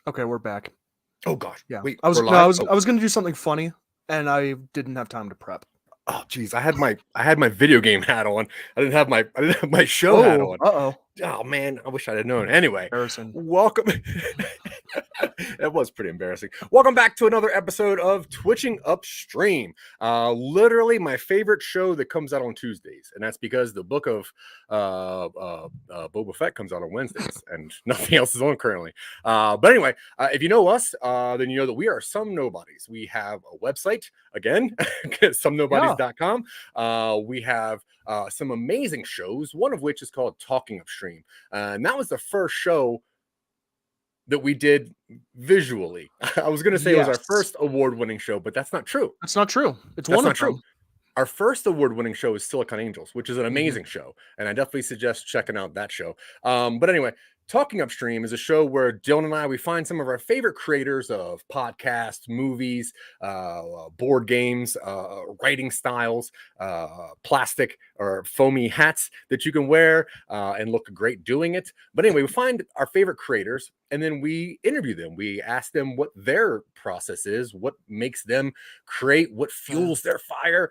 Okay, we're back. Oh gosh, yeah. Wait, I was live? going to do something funny, and I didn't have time to prep. Oh geez, I had my video game hat on. I didn't have my show hat on. Oh man, I wish I'd have known. Anyway, welcome. That was pretty embarrassing. Welcome back to another episode of Twitching Upstream. Literally my favorite show that comes out on Tuesdays, and that's because the book of Boba Fett comes out on Wednesdays, and nothing else is on currently. But anyway, if you know us, then you know that we are Some Nobodies. We have a website again, somenobodies.com. We have some amazing shows, one of which is called Talking Upstream, and that was the first show that we did visually. I was going to say it was our first award-winning show, but that's not true. That's not true. That's one of not true. Our first award-winning show is Silicon Angels, which is an amazing show, and I definitely suggest checking out that show. But anyway, Talking Upstream is a show where Dylan and I, we find some of our favorite creators of podcasts, movies, board games, writing styles, plastic or foamy hats that you can wear and look great doing it. But anyway, we find our favorite creators and then we interview them. We ask them what their process is, what makes them create, what fuels their fire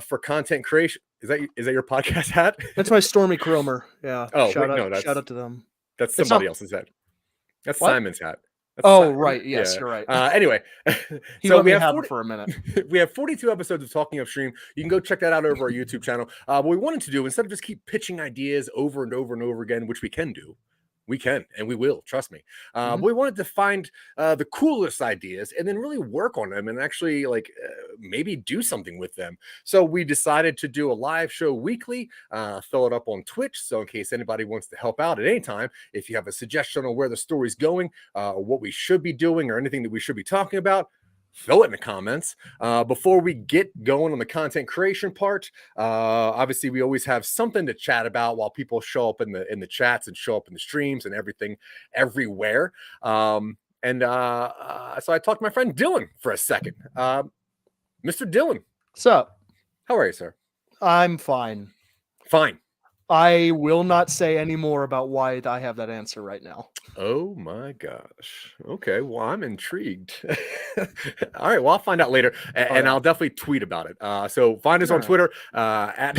for content creation. Is that your podcast hat? That's my Stormy Cromer. Yeah. Oh, shout out to them. That's somebody else's hat. That's what? Simon's hat. That's right. Yes, yeah. You're right. Anyway, so we have for a minute. We have 42 episodes of Talking Upstream. You can go check that out over our YouTube channel. What we wanted to do, instead of just keep pitching ideas over and over and over again, which we can do, we can and we will, trust me. But we wanted to find the coolest ideas and then really work on them and actually maybe do something with them. So we decided to do a live show weekly, throw it up on Twitch. So in case anybody wants to help out at any time, if you have a suggestion on where the story's going, or what we should be doing or anything that we should be talking about, throw it in the comments. Before we get going on the content creation part, obviously we always have something to chat about while people show up in the chats and show up in the streams and everything everywhere. So I talked to my friend Dylan for a second. Mr. Dylan. What's up? How are you, sir? I'm fine. Fine. I will not say any more about why I have that answer right now. Oh my gosh. Okay, well, I'm intrigued. All right, well, I'll find out later, and I'll definitely tweet about it. So find us on Twitter at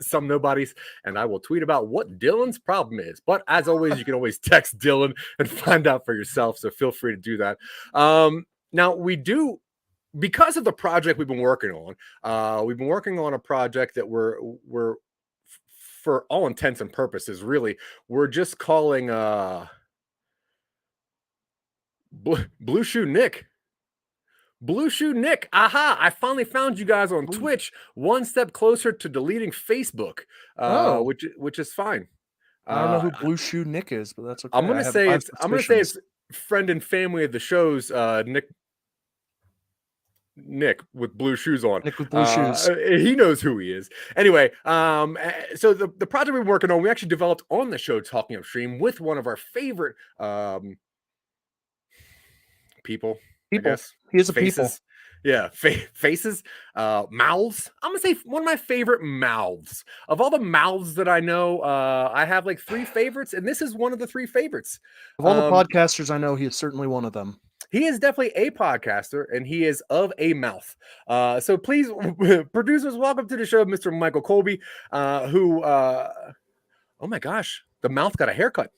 Some Nobodies, and I will tweet about what Dylan's problem is. But as always, you can always text Dylan and find out for yourself, so feel free to do that. Now, we do, because of the project we've been working on a project that we're for all intents and purposes, really, we're just calling Blue Shoe Nick. Aha! I finally found you guys on Twitch. One step closer to deleting Facebook, which is fine. I don't know who Blue Shoe Nick is, but that's okay. I'm gonna say it's friend and family of the shows. Nick with blue shoes on. Nick with blue shoes. He knows who he is. Anyway, so the project we're working on, we actually developed on the show Talking Upstream with one of our favorite people. I guess. He is a faces. people. Yeah, faces, mouths. I'm gonna say one of my favorite mouths. Of all the mouths that I know, I have like 3 favorites, and this is one of the 3 favorites. Of all the podcasters I know, he is certainly one of them. He is definitely a podcaster, and he is of a mouth. So please, producers, welcome to the show, Mr. Michael Colby, who, oh my gosh, the mouth got a haircut.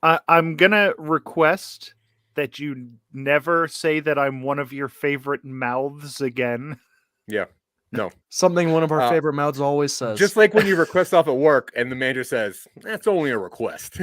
I'm going to request that you never say that I'm one of your favorite mouths again. Yeah. No, Something one of our favorite mouths always says. Just like when you request off at work and the manager says, that's only a request.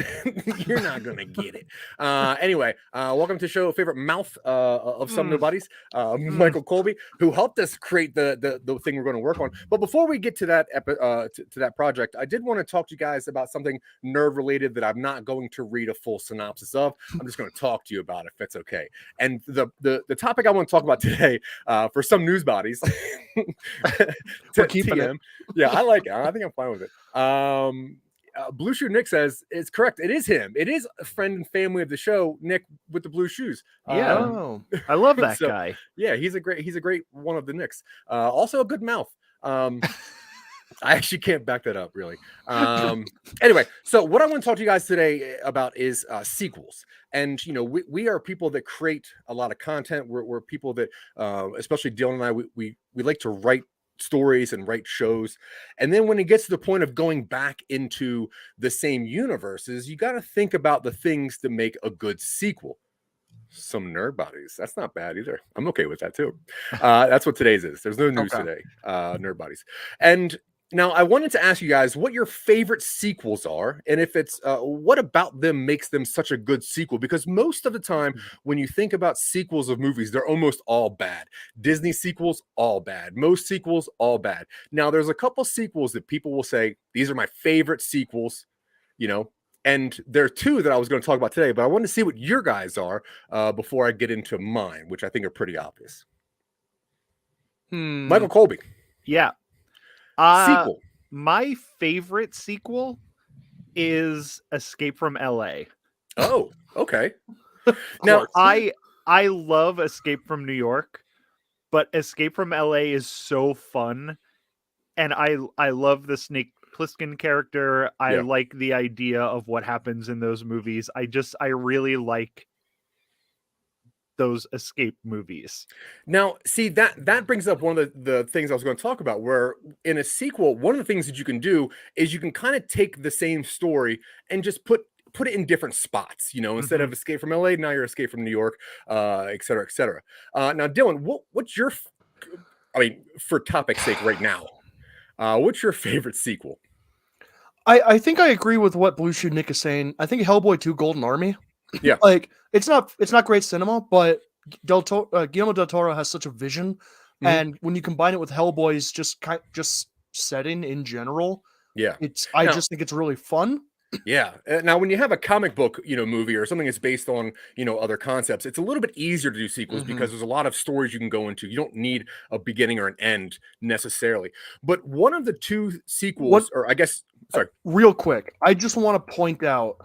You're not going to get it. Anyway, welcome to the show, favorite mouth of Some Nobodies, Michael Colby, who helped us create the thing we're going to work on. But before we get to that to that project, I did want to talk to you guys about something nerd-related that I'm not going to read a full synopsis of. I'm just going to talk to you about it, if that's okay. And the topic I want to talk about today, for Some Newsbodies, We're keeping TM. it. Yeah, I like it. I think I'm fine with it. Blue Shoe Nick says it's correct. It is him. It is a friend and family of the show, Nick with the blue shoes. Yeah, I love that guy. Yeah, he's a great one of the Nicks. Also a good mouth. I actually can't back that up, really. Anyway, so what I want to talk to you guys today about is sequels. And, you know, we are people that create a lot of content. We're people that, especially Dylan and I, we like to write stories and write shows. And then when it gets to the point of going back into the same universes, you got to think about the things that make a good sequel. Some nerd bodies. That's not bad either. I'm okay with that too. That's what today's is. There's no news today. Nerd bodies. And now I wanted to ask you guys what your favorite sequels are, and if it's what about them makes them such a good sequel, because most of the time when you think about sequels of movies, they're almost all bad. Disney sequels, all bad. Most sequels, all bad. Now there's a couple sequels that people will say, these are my favorite sequels, you know, and there are two that I was going to talk about today, but I want to see what your guys are before I get into mine, which I think are pretty obvious. Michael Colby. Yeah. Sequel. My favorite sequel is Escape from LA. Oh, okay. Now I love Escape from New York, but Escape from LA is so fun, and I love the Snake Plissken character. I like the idea of what happens in those movies. I really like those escape movies. Now, see, that brings up one of the things I was going to talk about, where in a sequel, one of the things that you can do is you can kind of take the same story and just put it in different spots, you know, instead of Escape from LA, now you're Escape from New York, et cetera, et cetera. Now, Dylan, what's your, I mean, for topic's sake right now, what's your favorite sequel? I think I agree with what Blue Shoe Nick is saying. I think Hellboy 2 Golden Army. Yeah. Like, it's not great cinema, but Guillermo del Toro has such a vision. And when you combine it with Hellboy's just setting in general, I just think it's really fun. Yeah. Now, when you have a comic book, you know, movie or something that's based on, you know, other concepts, it's a little bit easier to do sequels because there's a lot of stories you can go into. You don't need a beginning or an end necessarily. But one of the two sequels, or I guess, sorry, real quick, I just want to point out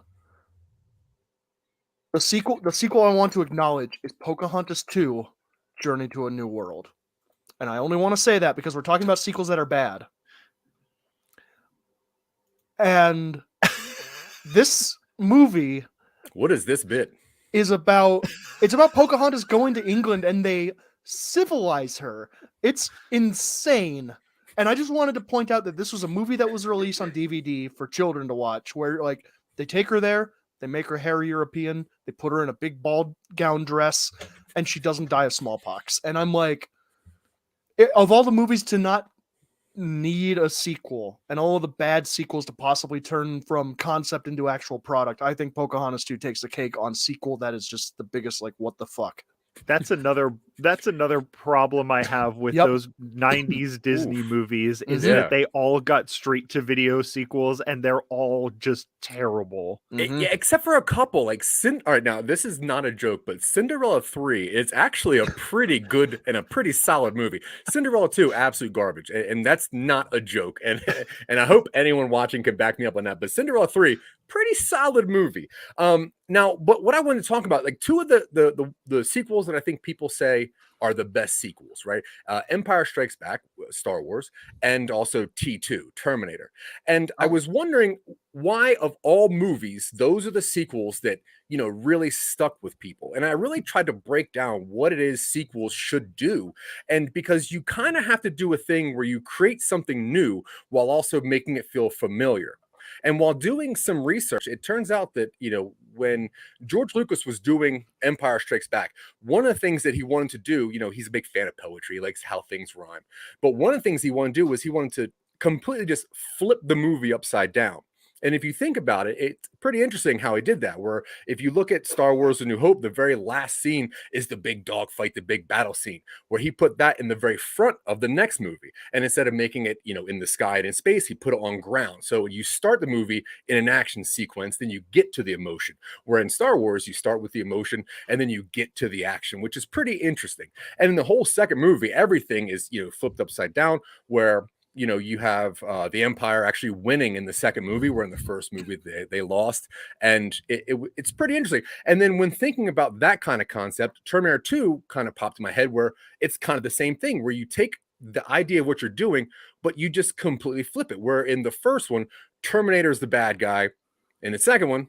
the sequel I want to acknowledge is Pocahontas 2, Journey to a New World. And I only want to say that because we're talking about sequels that are bad. And this movie, what is this bit? It's about Pocahontas going to England and they civilize her. It's insane. And I just wanted to point out that this was a movie that was released on DVD for children to watch, where like they take her there, they make her hair European, they put her in a big ball gown dress, and she doesn't die of smallpox. And I'm like, of all the movies to not need a sequel and all of the bad sequels to possibly turn from concept into actual product, I think Pocahontas 2 takes the cake on sequel that is just the biggest, like, what the fuck. That's another problem I have with those 90s Disney movies is that they all got straight to video sequels and they're all just terrible. Yeah, except for a couple. Like all right, now this is not a joke, but Cinderella 3 is actually a pretty good and a pretty solid movie. Cinderella 2, absolute garbage, and that's not a joke. And I hope anyone watching can back me up on that. But Cinderella 3, pretty solid movie. Now, but what I want to talk about, like two of the sequels that I think people say are the best sequels, right? Empire Strikes Back, Star Wars, and also T2, Terminator. And I was wondering why, of all movies, those are the sequels that, you know, really stuck with people. And I really tried to break down what it is sequels should do. And because you kind of have to do a thing where you create something new while also making it feel familiar. And while doing some research, it turns out that, when George Lucas was doing Empire Strikes Back, one of the things that he wanted to do, he's a big fan of poetry, he likes how things rhyme. But one of the things he wanted to do was he wanted to completely just flip the movie upside down. And if you think about it, it's pretty interesting how he did that, where if you look at Star Wars A New Hope, the very last scene is the big dog fight, the big battle scene, where he put that in the very front of the next movie. And instead of making it, in the sky and in space, he put it on ground. So you start the movie in an action sequence, then you get to the emotion. Where in Star Wars, you start with the emotion and then you get to the action, which is pretty interesting. And in the whole second movie, everything is, flipped upside down, where you have the Empire actually winning in the second movie, where in the first movie they lost. And it's pretty interesting. And then when thinking about that kind of concept, Terminator 2 kind of popped in my head, where it's kind of the same thing, where you take the idea of what you're doing, but you just completely flip it. Where in the first one, Terminator's the bad guy. In the second one,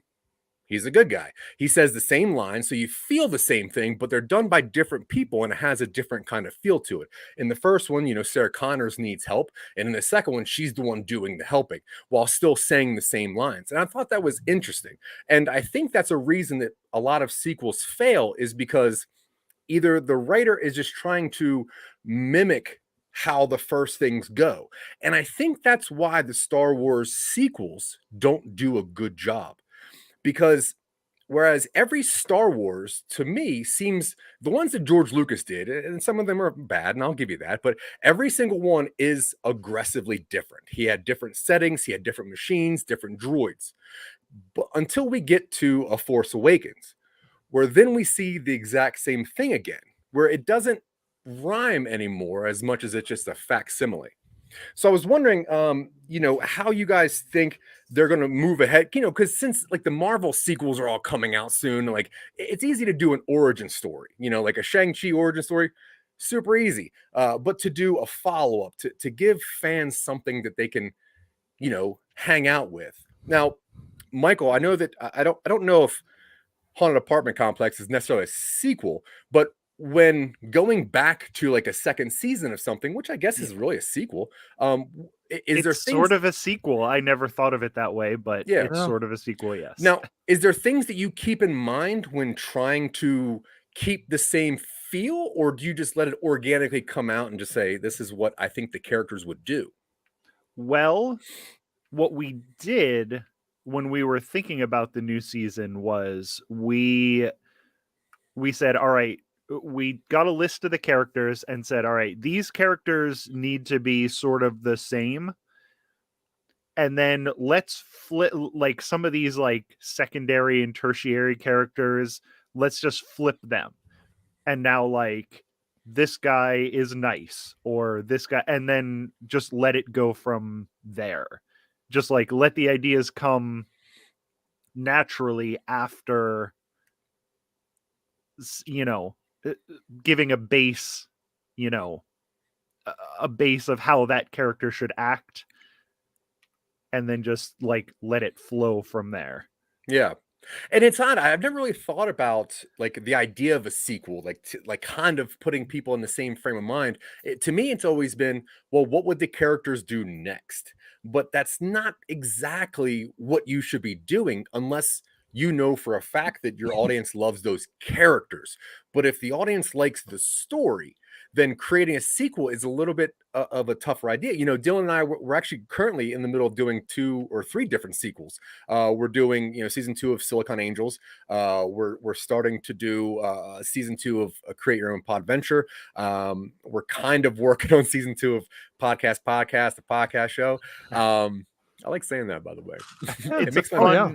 he's a good guy. He says the same line, so you feel the same thing, but they're done by different people, and it has a different kind of feel to it. In the first one, Sarah Connors needs help, and in the second one, she's the one doing the helping, while still saying the same lines. And I thought that was interesting. And I think that's a reason that a lot of sequels fail, is because either the writer is just trying to mimic how the first things go. And I think that's why the Star Wars sequels don't do a good job. Because whereas every Star Wars, to me, seems, the ones that George Lucas did, and some of them are bad, and I'll give you that, but every single one is aggressively different. He had different settings, he had different machines, different droids. But until we get to A Force Awakens, where then we see the exact same thing again, where it doesn't rhyme anymore as much as it's just a facsimile. So I was wondering, how you guys think they're going to move ahead, because since like the Marvel sequels are all coming out soon, like it's easy to do an origin story, like a Shang-Chi origin story, super easy. But to do a follow-up, to give fans something that they can, hang out with. Now, Michael, I know that I don't know if Haunted Apartment Complex is necessarily a sequel, but when going back to like a second season of something, which I guess is really a sequel, is there sort of a sequel? I never thought of it that way, but it's sort of a sequel, yes. Now, is there things that you keep in mind when trying to keep the same feel, or do you just let it organically come out and just say, this is what I think the characters would do? Well, what we did when we were thinking about the new season was we said, all right, we got a list of the characters and said, all right, these characters need to be sort of the same. And then let's flip, like some of these like secondary and tertiary characters, let's just flip them. And now like this guy is nice, or this guy, and then just let it go from there. Just like let the ideas come naturally after, giving a base, a base of how that character should act, and then just like let it flow from there. Yeah. And it's odd. I've never really thought about like the idea of a sequel, like kind of putting people in the same frame of mind. To me, it's always been, well, what would the characters do next? But that's not exactly what you should be doing unless you know for a fact that your audience loves those characters. But if the audience likes the story, then creating a sequel is a little bit of a tougher idea. Dylan and I, we're actually currently in the middle of doing 2 or 3 different sequels. We're doing, season 2 of Silicon Angels. We're starting to do season 2 of Create Your Own Podventure. We're kind of working on season 2 of Podcast, the podcast show. I like saying that, by the way.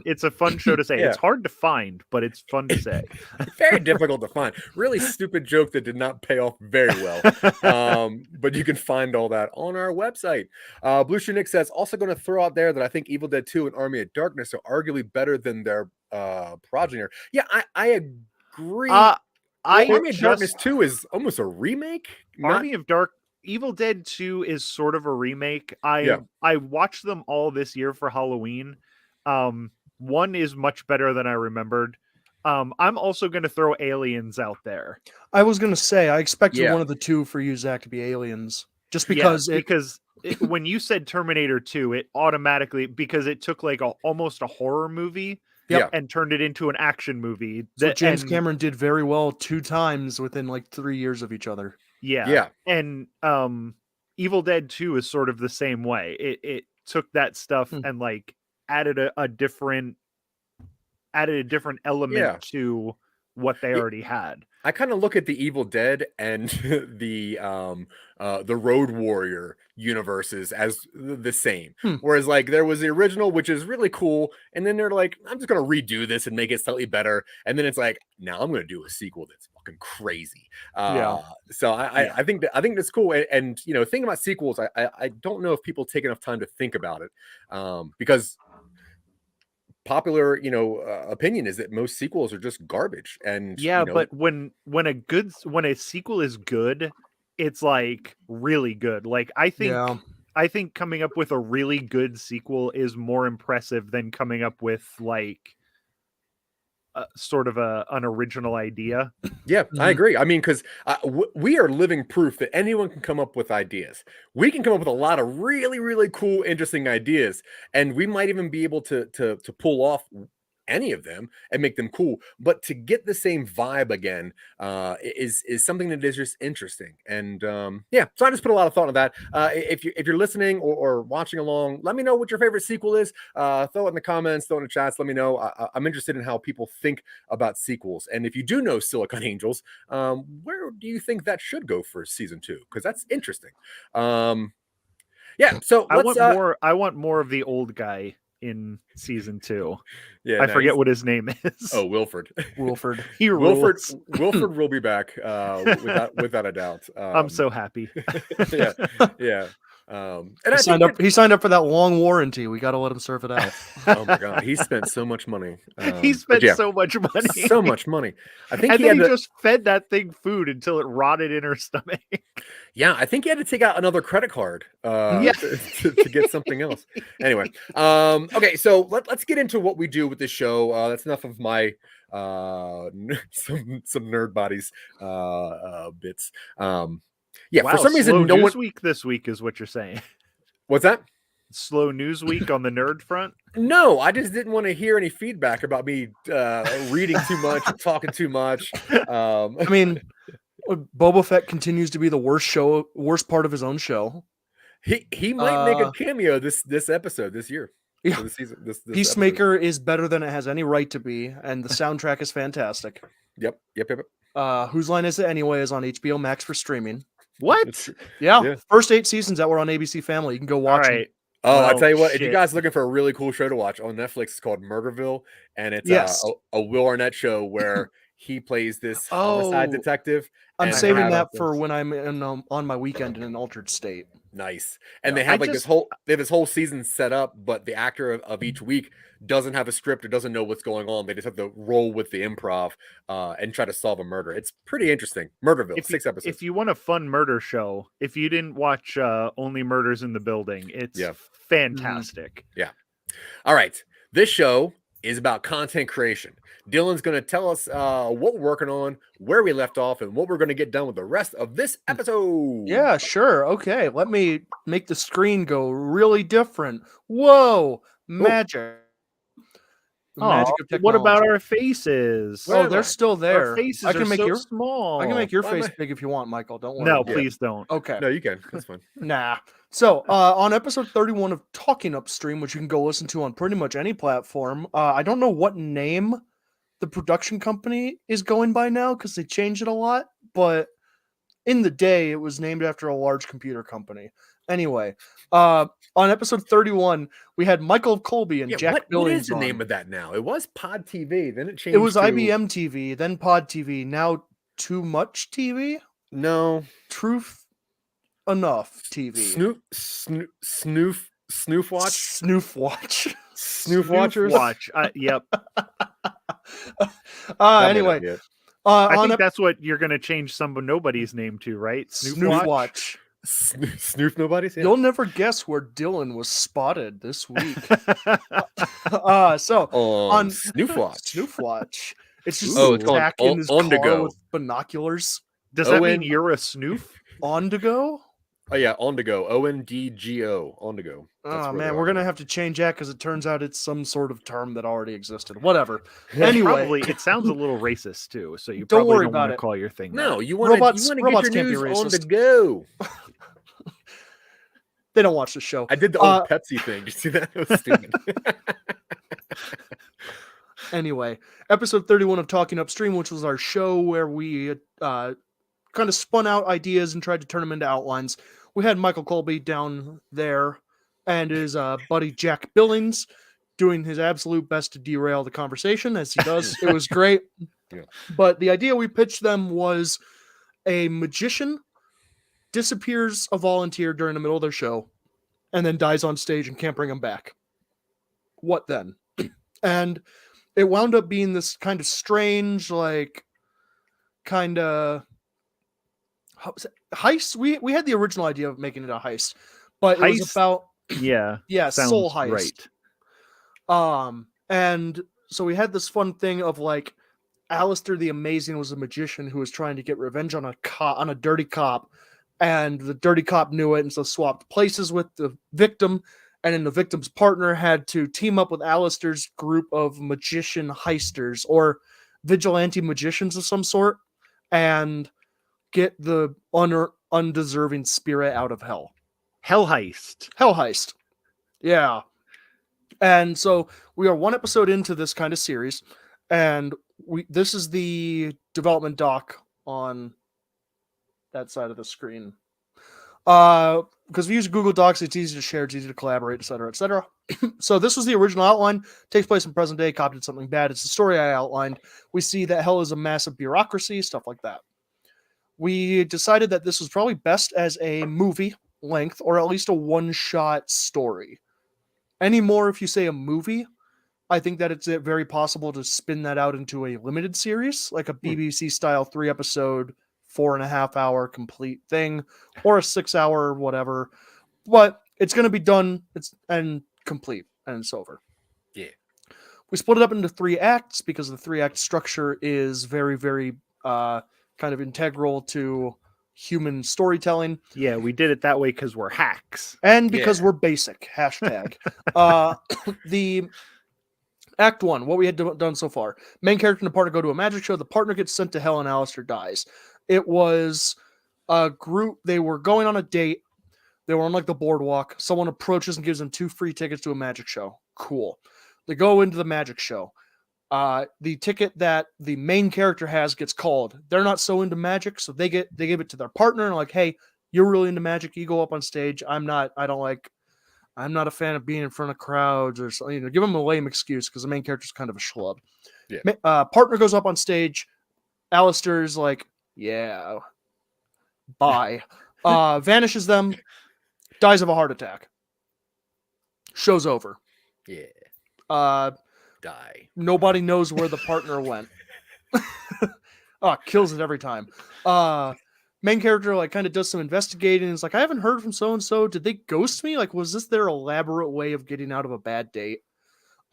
It's a fun show to say. Yeah. It's hard to find, but it's fun to say. Very difficult to find. Really stupid joke that did not pay off very well. But you can find all that on our website. Blue Shoe Nick says, also going to throw out there that I think Evil Dead 2 and Army of Darkness are arguably better than their progenitor. Yeah, I agree. Army of Darkness 2 is almost a remake. Army of Dark Evil Dead 2 is sort of a remake. I watched them all this year for Halloween. One is much better than I remembered. I'm also going to throw Aliens out there. I was going to say, I expected one of the two for you, Zach, to be Aliens. Just because when you said Terminator 2, it automatically, because it took like almost a horror movie and turned it into an action movie. So James Cameron did very well 2 times within like 3 years of each other. Yeah. And Evil Dead 2 is sort of the same way. It took that stuff and like added a different element to what they already had. I kind of look at the Evil Dead and the Road Warrior universes as the same. Whereas like there was the original, which is really cool, and then they're like, I'm just gonna redo this and make it slightly better, and then it's like, now I'm gonna do a sequel that's fucking crazy. So I think that's cool. And you know, thinking about sequels, I don't know if people take enough time to think about it, because popular opinion is that most sequels are just garbage. And but when a sequel is good, it's like really good. Like I think coming up with a really good sequel is more impressive than coming up with like sort of an original idea. I agree. I mean, because we are living proof that anyone can come up with ideas. We can come up with a lot of really, really cool, interesting ideas, and we might even be able to pull off any of them and make them cool. But to get the same vibe again is something that is just interesting. And so I just put a lot of thought into that. If you're listening or watching along, let me know what your favorite sequel is. Throw it in the comments, throw it in the chats. Let me know. I'm interested in how people think about sequels. And if you do know Silicon Angels, where do you think that should go for season 2? Because that's interesting. So I want more of the old guy in season 2. I forget what his name is. Oh, Wilford. Wilford. Wilford will be back without a doubt. I'm so happy. And he signed up for that long warranty. We got to let him serve it out. Oh my god, he spent so much money. He spent so much money. So much money. I think he just fed that thing food until it rotted in her stomach. Yeah, I think he had to take out another credit card to get something else. Anyway, okay, so let's get into what we do with this show. That's enough of my some nerd bodies bits. Wow, for some reason, this week is what you're saying. What's that? Slow news week on the nerd front? No, I just didn't want to hear any feedback about me reading too much or talking too much. I mean, Boba Fett continues to be the worst part of his own show. He might make a cameo this episode this year. Yeah. This season, this Peacemaker is better than it has any right to be, and the soundtrack is fantastic. Yep. Whose Line Is It Anyway is on HBO Max for streaming. What? Yeah. First 8 seasons that were on ABC Family. You can go watch it. Oh, I'll tell you what, if you guys are looking for a really cool show to watch on Netflix, it's called Murderville, and it's a Will Arnett show where he plays this homicide detective. I'm saving that for when I'm on my weekend in an altered state. Nice. And they have this whole season set up, but the actor of each week doesn't have a script or doesn't know what's going on. They just have to roll with the improv and try to solve a murder. It's pretty interesting. Murderville, 6 episodes. If you want a fun murder show, if you didn't watch Only Murders in the Building, it's fantastic. Yeah. All right. This show is about content creation. Dylan's going to tell us what we're working on, where we left off, and what we're going to get done with the rest of this episode. Yeah, sure. Okay, let me make the screen go really different. Whoa, magic. Magic of technology. What about our faces? Oh, they're still there. Our faces are so small. I can make your face big if you want, Michael. Don't worry. No, please don't. Okay. No, you can. That's fine. Nah. So, on episode 31 of Talking Upstream, which you can go listen to on pretty much any platform, I don't know what name the production company is going by now because they changed it a lot, but in the day, it was named after a large computer company. Anyway, on episode 31, we had Michael Colby and Jack Billings. What is the name of that now? It was Pod TV, then it changed. It was IBM TV, then Pod TV, now Too Much TV? No. Truth Enough TV. Snoof Watch? Snoof Watch. Snoof Watchers? Watch. Yep. Anyway. I think that's what you're going to change Some Nobodies name to, right? Snoof Watch. Snoof Nobodies? Yeah. You'll never guess where Dylan was spotted this week. On Snoof Watch. Snoof Watch. It's just it's Zack in his car on to go with binoculars. Does that mean you're a snoof? On to go? Oh yeah, on the go. ONDGO. On the go. Oh man, we're gonna have to change that because it turns out it's some sort of term that already existed. Whatever. Anyway, It sounds a little racist too, so you Don't probably worry don't about want to it. call your thing. No, that. you want to get robots your can't be news on the racist. go. They don't watch the show. I did the old Pepsi thing. Did you see that? It was stupid. Anyway, episode 31 of Talking Upstream, which was our show where we kind of spun out ideas and tried to turn them into outlines. We had Michael Colby down there and his buddy Jack Billings doing his absolute best to derail the conversation, as he does. It was great. Yeah. But the idea we pitched them was a magician disappears a volunteer during the middle of their show and then dies on stage and can't bring him back. What then? And it wound up being this kind of strange, like, kind of heist. We had the original idea of making it a heist, but it was about soul heist. Right. And so we had this fun thing of like Alistar the Amazing was a magician who was trying to get revenge on a dirty cop, and the dirty cop knew it, and so swapped places with the victim. And then the victim's partner had to team up with Alistar's group of magician heisters or vigilante magicians of some sort and get the undeserving spirit out of hell. Hell heist. Yeah. And so we are one episode into this kind of series, and this is the development doc on that side of the screen. Because we use Google Docs, it's easy to share, it's easy to collaborate, etc., etc. So this was the original outline. Takes place in present day. Cop did something bad. It's the story I outlined. We see that hell is a massive bureaucracy, stuff like that. We decided that this was probably best as a movie length, or at least a one-shot story. Anymore, if you say a movie, I think that it's very possible to spin that out into a limited series, like a BBC-style 3-episode, 4.5-hour complete thing, or a 6-hour whatever. But it's going to be done and complete, and it's over. Yeah. We split it up into 3 acts because the 3-act structure is very, very kind of integral to human storytelling. Yeah, we did it that way because we're hacks. And because we're basic. Hashtag. The Act 1, what we had done so far. Main character and the partner go to a magic show. The partner gets sent to hell and Alistar dies. It was a group. They were going on a date. They were on like the boardwalk. Someone approaches and gives them 2 free tickets to a magic show. Cool. They go into the magic show. The ticket that the main character has gets called. They're not so into magic, so they give it to their partner and like, hey, you're really into magic. You go up on stage. I'm not a fan of being in front of crowds or something. Give them a lame excuse because the main character's kind of a schlub. Yeah. Partner goes up on stage. Alistar's like, yeah, bye. Vanishes them. Dies of a heart attack. Show's over. Yeah. Die. Nobody knows where the partner went. Kills it every time. Main character like kind of does some investigating. It's like, I haven't heard from so and so. Did they ghost me? Like, was this their elaborate way of getting out of a bad date?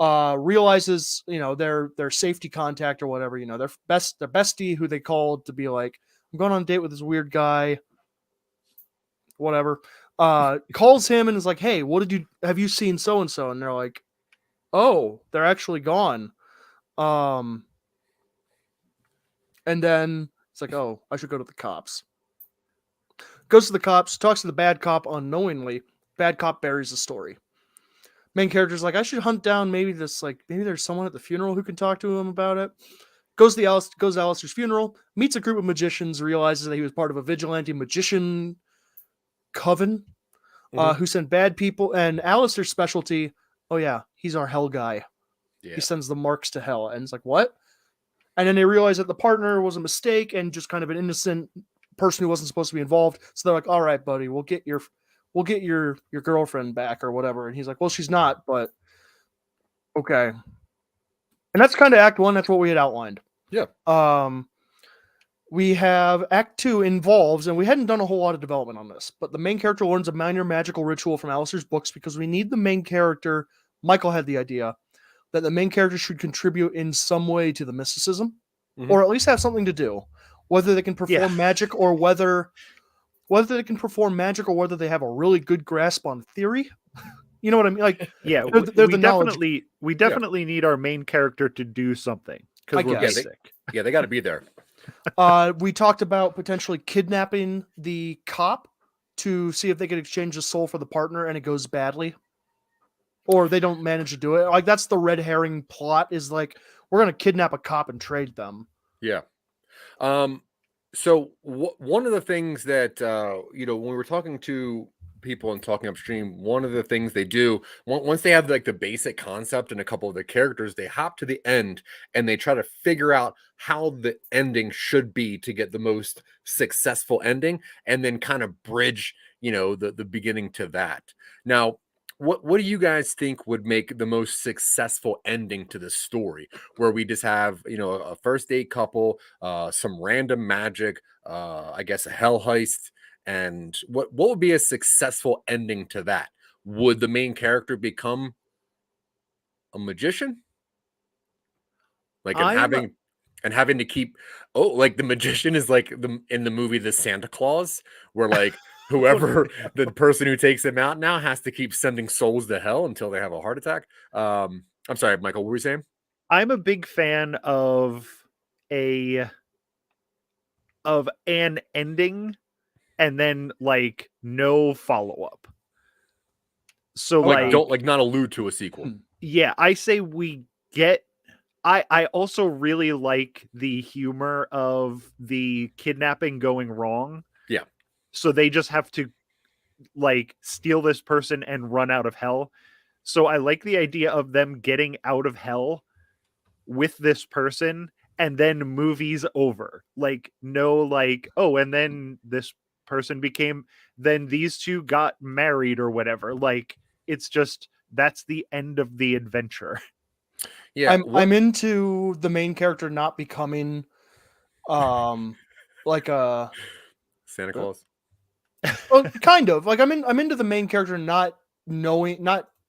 Realizes, their safety contact or whatever, their bestie who they called to be like, I'm going on a date with this weird guy. Whatever. Calls him and is like, hey, have you seen so and so? And they're like, oh, they're actually gone. And then it's like, oh, I should go to the cops. Goes to the cops, talks to the bad cop unknowingly. Bad cop buries the story. Main character's like, I should hunt down maybe there's someone at the funeral who can talk to him about it. Goes to Alistar's funeral, meets a group of magicians, realizes that he was part of a vigilante magician coven who sent bad people. And Alistar's specialty, oh yeah, he's our hell guy. Yeah. He sends the marks to hell. And it's like, what? And then they realize that the partner was a mistake and just kind of an innocent person who wasn't supposed to be involved. So they're like, all right, buddy, we'll get your girlfriend back or whatever. And he's like, well, she's not, but okay. And that's kind of Act 1. That's what we had outlined. Yeah. We have Act 2 involves, and we hadn't done a whole lot of development on this, but the main character learns a minor magical ritual from Alistar's books because we need the main character. Michael had the idea that the main character should contribute in some way to the mysticism, or at least have something to do. Whether they can perform magic or whether whether they can perform magic or whether they have a really good grasp on theory. You know what I mean? Like, Yeah, they're the knowledge. we definitely need our main character to do something I because we're guess. basic. They got to be there. We talked about potentially kidnapping the cop to see if they could exchange the soul for the partner, and it goes badly, or they don't manage to do it. Like, that's the red herring plot, is like, we're gonna kidnap a cop and trade them. Yeah. So one of the things that when we were talking to people and Talking Upstream, one of the things they do once they have like the basic concept and a couple of the characters, they hop to the end and they try to figure out how the ending should be to get the most successful ending, and then kind of bridge the beginning to that. Now, what do you guys think would make the most successful ending to the story, where we just have a first date couple, some random magic, I guess a hell heist, and what would be a successful ending to that? Would the main character become a magician, like having to keep like the magician is like in the movie The Santa Claus, where like whoever the person who takes him out now has to keep sending souls to hell until they have a heart attack. I'm sorry, Michael, what were you saying? I'm a big fan of an ending and then like no follow-up. So don't not allude to a sequel. Yeah, I say we get I also really like the humor of the kidnapping going wrong. Yeah. So they just have to like steal this person and run out of hell. So I like the idea of them getting out of hell with this person and then movie's over. Like, no, like, oh, and then this person then these two got married or whatever. Like, it's just, that's the end of the adventure. Yeah. I'm into the main character not becoming like a Santa Claus. Well, kind of. Like, I'm into the main character not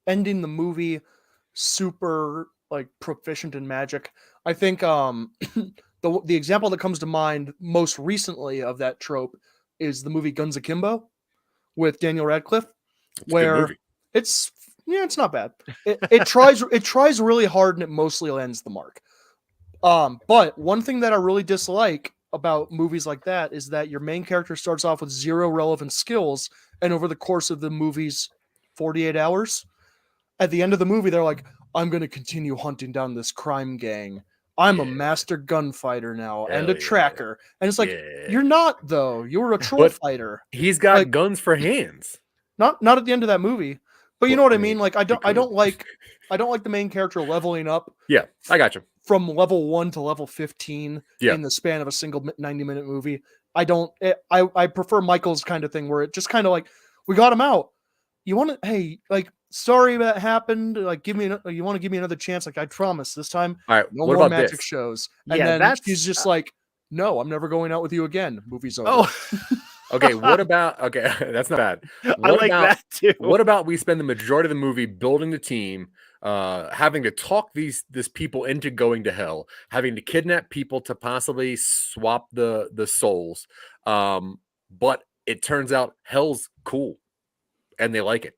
ending the movie super like proficient in magic. I think the example that comes to mind most recently of that trope is the movie Guns Akimbo with Daniel Radcliffe, where it's not bad. It tries really hard and it mostly lands the mark. But one thing that I really dislike about movies like that is that your main character starts off with zero relevant skills, and over the course of the movie's 48 hours, at the end of the movie, they're like, I'm going to continue hunting down this crime gang. I'm a master gunfighter now and a tracker. And it's like, you're not, though. You're a troll fighter. He's got guns for hands. Not at the end of that movie. But you know what I mean? Like, I don't like the main character leveling up. Yeah, I got you. From level 1 to level 15 in the span of a single 90-minute movie. I prefer Michael's kind of thing, where it just kind of like, we got him out. You want to, hey, like, sorry that happened. Like, you want to give me another chance? Like, I promise this time, all right, no what more about magic this? shows. And then he's just like, no, I'm never going out with you again. Movie's over. Oh, okay. What about, okay, that's not bad. I like that too. What about we spend the majority of the movie building the team, having to talk these people into going to hell, having to kidnap people to possibly swap the souls, but it turns out hell's cool and they like it,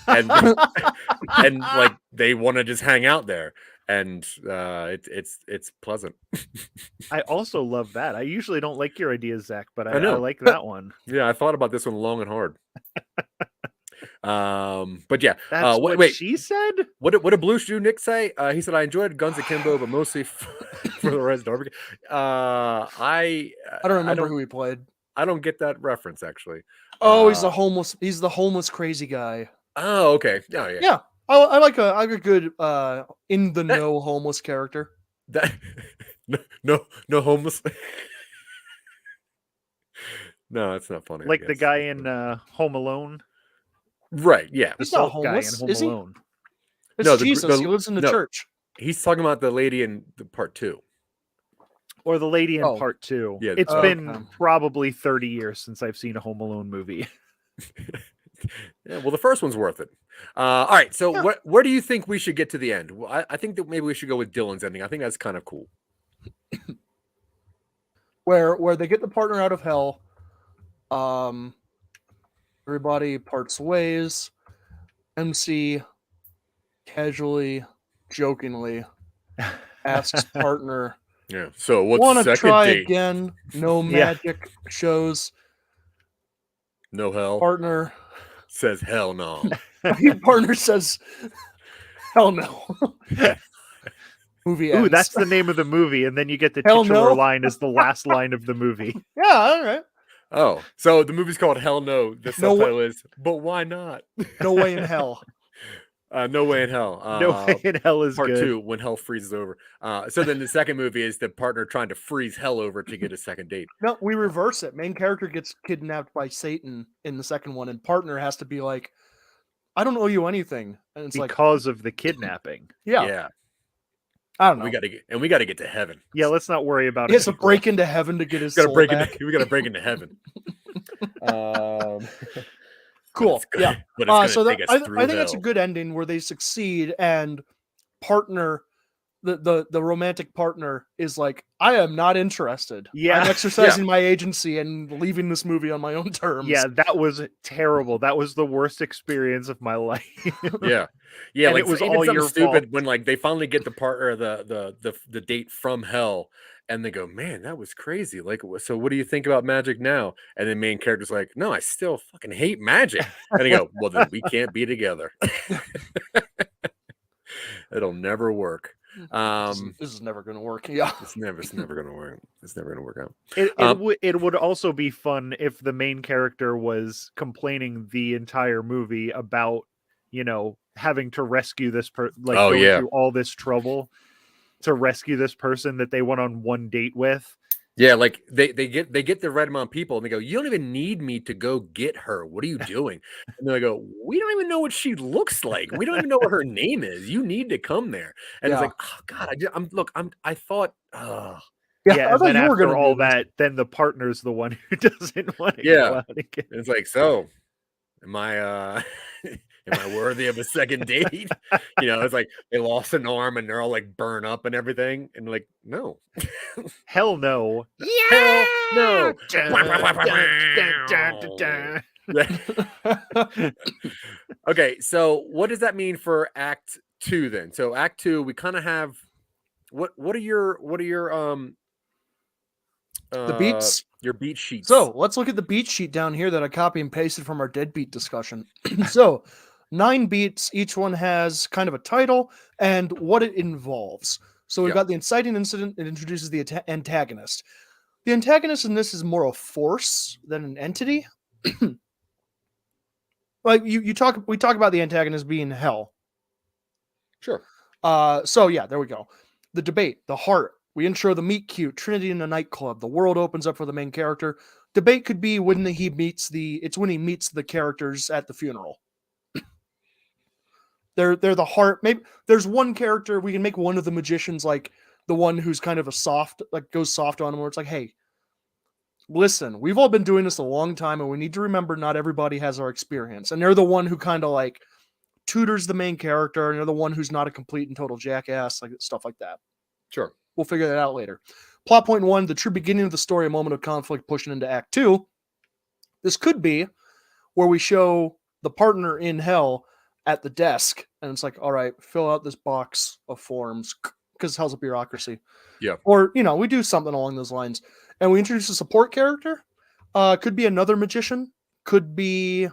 and and like they want to just hang out there, and it's pleasant. I also love that. I usually don't like your ideas, Zach, but I like that one. Yeah, I thought about this one long and hard. But yeah, that's what she said. What did Blue Shoe Nick say? He said, I enjoyed Guns Akimbo, but mostly for the rest of I don't remember who he played. I don't get that reference, actually. Oh, he's the homeless crazy guy. Oh, okay. Oh, yeah. Yeah, I like a good in the know homeless character. That no homeless. No, that's not funny. Like the guy in Home Alone. Right, yeah. He's not homeless, is he? Alone. It's Jesus. He lives in the church. He's talking about the lady in the part 2. Or the lady in part 2. Yeah, it's been probably 30 years since I've seen a Home Alone movie. Yeah, well, the first one's worth it. All right, so where do you think we should get to the end? Well, I think that maybe we should go with Dylan's ending. I think that's kind of cool. Where they get the partner out of hell, Everybody parts ways. MC casually, jokingly asks partner, Yeah. So what's "Want to second try date? again? No Yeah. magic shows." No hell. Partner Says hell no. partner says, "Hell no." Movie Ooh, ends. that's the name of the movie, and then you get the Hell titular no. line as the last line of the movie. Yeah, all right. Oh, so the movie's called Hell No. The No wa- subtitle is, but why not? No way in hell. No way in hell. No way in hell is Part good. 2, when hell freezes over. So then the second movie is the partner trying to freeze hell over to get a second date. No, we reverse it. Main character gets kidnapped by Satan in the second one, and partner has to be like, "I don't owe you anything," and it's Because of the kidnapping. yeah, I don't know. We got to get to heaven. Yeah, let's not worry about He it. has to break into heaven to get his We got to soul break back. into. We got to break into heaven. Cool. Yeah. But it's So gonna take us I through think that's a hell. good ending where they succeed, and partner, the romantic partner is like, "I am not interested. Yeah. I'm exercising my agency and leaving this movie on my own terms." Yeah, that was terrible. That was the worst experience of my life. Yeah. And Like it was even all something your stupid fault. when like they finally get the partner, the date from hell, and they go, "Man, that was crazy. Like, so what do you think about magic now?" And the main character's like, "No, I still fucking hate magic." And they go, "Well, then we can't be together." It'll never work. This is never going to work. Yeah. It's never gonna work. It's never gonna work out. It would also be fun if the main character was complaining the entire movie about, having to rescue this going through all this trouble to rescue this person that they went on one date with. Yeah, like they get the right amount of people and they go, "You don't even need me to go get her. What are you doing?" And they go, "We don't even know what she looks like. We don't even know what her name is. You need to come there." And it's like, "Oh God, I thought, Yeah, Yeah, I and thought then you were after gonna all do this. that, then the partner's the one who doesn't want to Yeah. go out again. It's like, so am I am I worthy of a second date?" It's like they lost an arm and they're all like burn up and everything. And like, no. Hell no. Hell no. Okay, so what does that mean for Act 2 then? So Act 2, we kind of have what are your The beats. your beat sheets? So let's look at the beat sheet down here that I copy and pasted from our deadbeat discussion. So 9 beats, each one has kind of a title and what it involves. So we've got the inciting incident. It introduces the antagonist. The antagonist in this is more a force than an entity. Like we talk about the antagonist being hell. Sure. So yeah, there we go. The debate, the heart. We intro the meet cute, Trinity in a nightclub. The world opens up for the main character. Debate could be when he meets the characters at the funeral. They're the heart. Maybe there's one character we can make one of the magicians like the one who's kind of a soft, like goes soft on him, where it's like, "Hey, listen, we've all been doing this a long time, and we need to remember not everybody has our experience." And they're the one who kind of like tutors the main character, and they're the one who's not a complete and total jackass, like stuff like that. Sure. We'll figure that out later. Plot point 1, the true beginning of the story, a moment of conflict pushing into Act 2. This could be where we show the partner in hell at the desk, and it's like, "All right, fill out this box of forms," because hell's a bureaucracy. Yeah. Or, we do something along those lines. And we introduce a support character. Could be another magician. Could be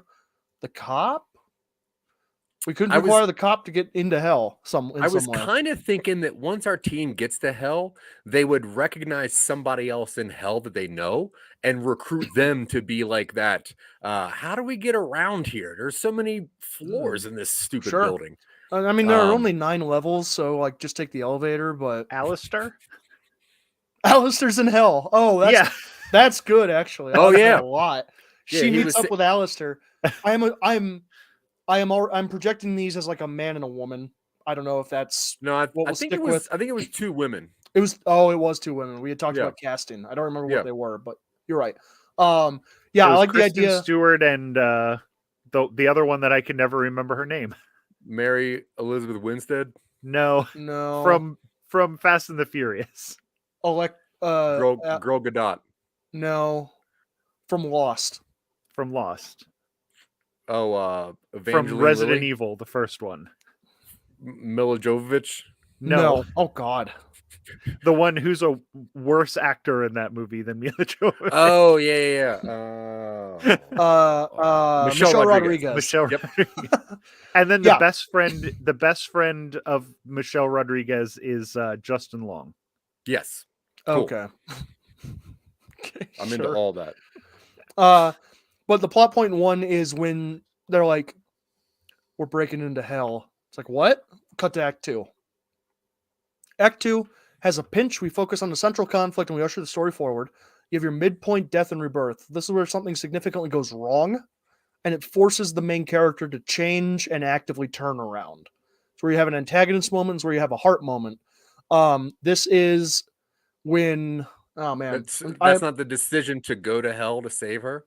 the cop. We couldn't require the cop to get into hell. I was kind of thinking that once our team gets to hell, they would recognize somebody else in hell that they know and recruit them to be like that. How do we get around here? There's so many floors in this stupid building. I mean, there are only 9 levels, so like just take the elevator. But Alistar? Alistar's in hell. Oh, that's good actually. I like that a lot. She meets up with Alistar. I'm projecting these as like a man and a woman. I don't know if that's I think it was 2 women. It was 2 women. We had talked about casting. I don't remember what they were, but you're right. I like Kristen the idea. Stewart and the other one that I can never remember her name. Mary Elizabeth Winstead? No. From Fast and the Furious. Girl Gadot. No. From Lost. from Lost. Oh, From Evangeline Resident Lilly? Evil, the first one. Mila Jovovich? No, Oh God. the one who's a worse actor in that movie than Mila Jovovich. Oh, yeah. Michelle Rodriguez. Michelle Yep. Rodriguez. And then Yeah. the best friend of Michelle Rodriguez is Justin Long. Yes. Cool. Okay. Okay, I'm into sure. all that. But the plot point in 1 is when they're like, we're breaking into hell. It's like, what? Cut to Act 2. Act 2 has a pinch. We focus on the central conflict and we usher the story forward. You have your midpoint, death and rebirth. This is where something significantly goes wrong, and it forces the main character to change and actively turn around. It's where you have an antagonist moment, it's where you have a heart moment. This is when, oh man, That's not the decision to go to hell to save her.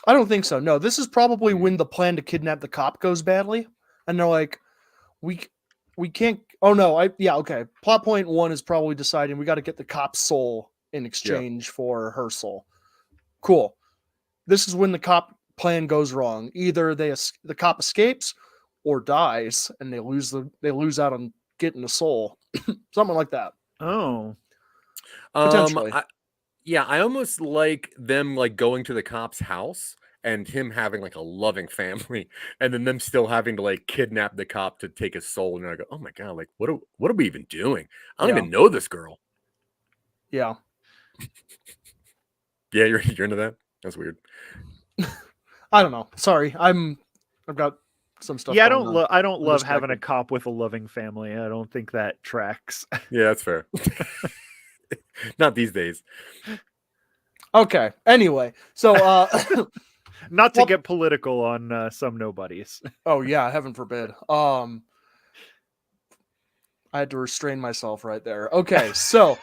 I don't think so. No, this is probably when the plan to kidnap the cop goes badly, and they're like, we can't. Oh no, okay. Plot point 1 is probably deciding we got to get the cop's soul in exchange for her soul. Cool. This is when the cop plan goes wrong. Either the cop escapes or dies, and they lose out on getting the soul, something like that. Oh, Potentially. I almost like them like going to the cop's house and him having like a loving family, and then them still having to like kidnap the cop to take his soul. And I go, oh my god, like what are we even doing? I don't even know this girl. Yeah. Yeah, you're into that? That's weird. I don't know. Sorry, I've got some stuff. Yeah, I don't I'm love having a distracted. cop with a loving family. I don't think that tracks. Yeah, that's fair. Not these days. Okay. Anyway, so Not to Well- get political on Some Nobodies. oh yeah, heaven forbid. I had to restrain myself right there. Okay, so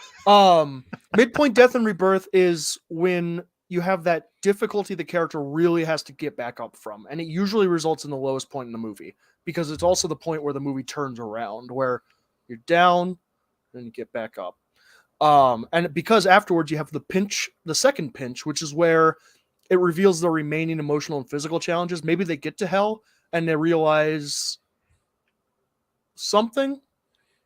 midpoint, death and rebirth is when you have that difficulty the character really has to get back up from, and it usually results in the lowest point in the movie, because it's also the point where the movie turns around, where you're down and you get back up. And because afterwards you have the second pinch, which is where it reveals the remaining emotional and physical challenges. Maybe they get to hell and they realize something.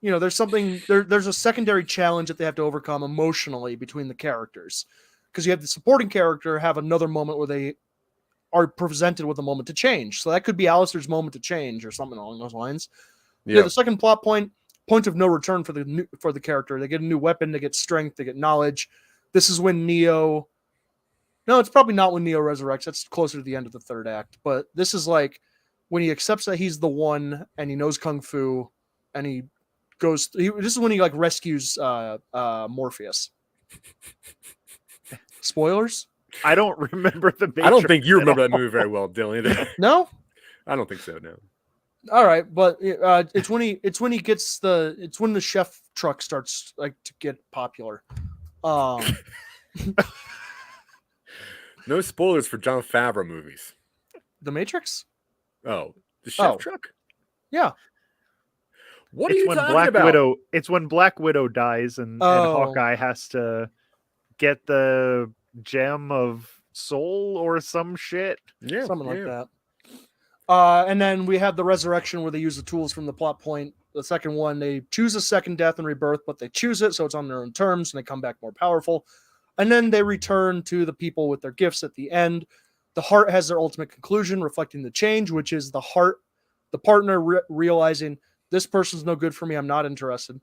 You know, there's something there's a secondary challenge that they have to overcome emotionally between the characters. Because you have the supporting character have another moment where they are presented with a moment to change. So that could be Alistar's moment to change or something along those lines. Yeah, the second plot point of no return for the character. They get a new weapon, they get strength, they get knowledge. This is when Neo. No, it's probably not when Neo resurrects. That's closer to the end of the third act. But this is like when he accepts that he's the one and he knows Kung Fu, and he goes. This is when he like rescues Morpheus. Spoilers? I don't remember the Matrix. I don't think you remember that movie very well, Dylan. Either. No? I don't think so. No. All right, but it's when he gets it's when the chef truck starts like to get popular. No spoilers for Jon Favreau movies. The Matrix? Oh, the chef truck? Yeah. What are you talking about? Widow. It's when Black Widow dies and Hawkeye has to get the gem of soul or some shit. Yeah, something like that. And then we have the resurrection where they use the tools from the plot point. The second one, they choose a second death and rebirth, but they choose it, so it's on their own terms, and they come back more powerful. And then they return to the people with their gifts at the end. The heart has their ultimate conclusion, reflecting the change, which is the heart, the partner realizing this person's no good for me, I'm not interested.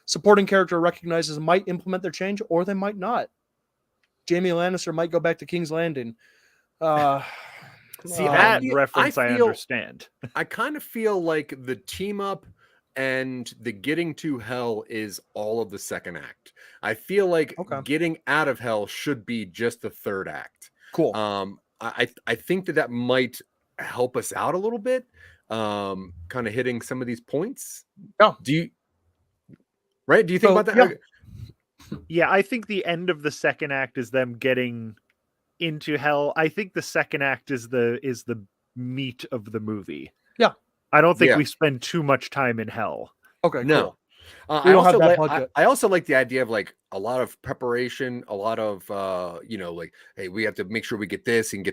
Supporting character recognizes might implement their change, or they might not. Jaime Lannister might go back to King's Landing. See, that reference I understand. I kind of feel like the team up and the getting to hell is all of the second act. I feel like getting out of hell should be just the third act. Cool. I think that might help us out a little bit. Kind of hitting some of these points. Oh. Do you think about that? Yeah. Yeah, I think the end of the second act is them getting into hell. I think the second act is the meat of the movie. Yeah. I don't think we spend too much time in hell. Okay, no. cool. We don't have that budget. I also like the idea of like a lot of preparation, a lot of like, hey, we have to make sure we get this, and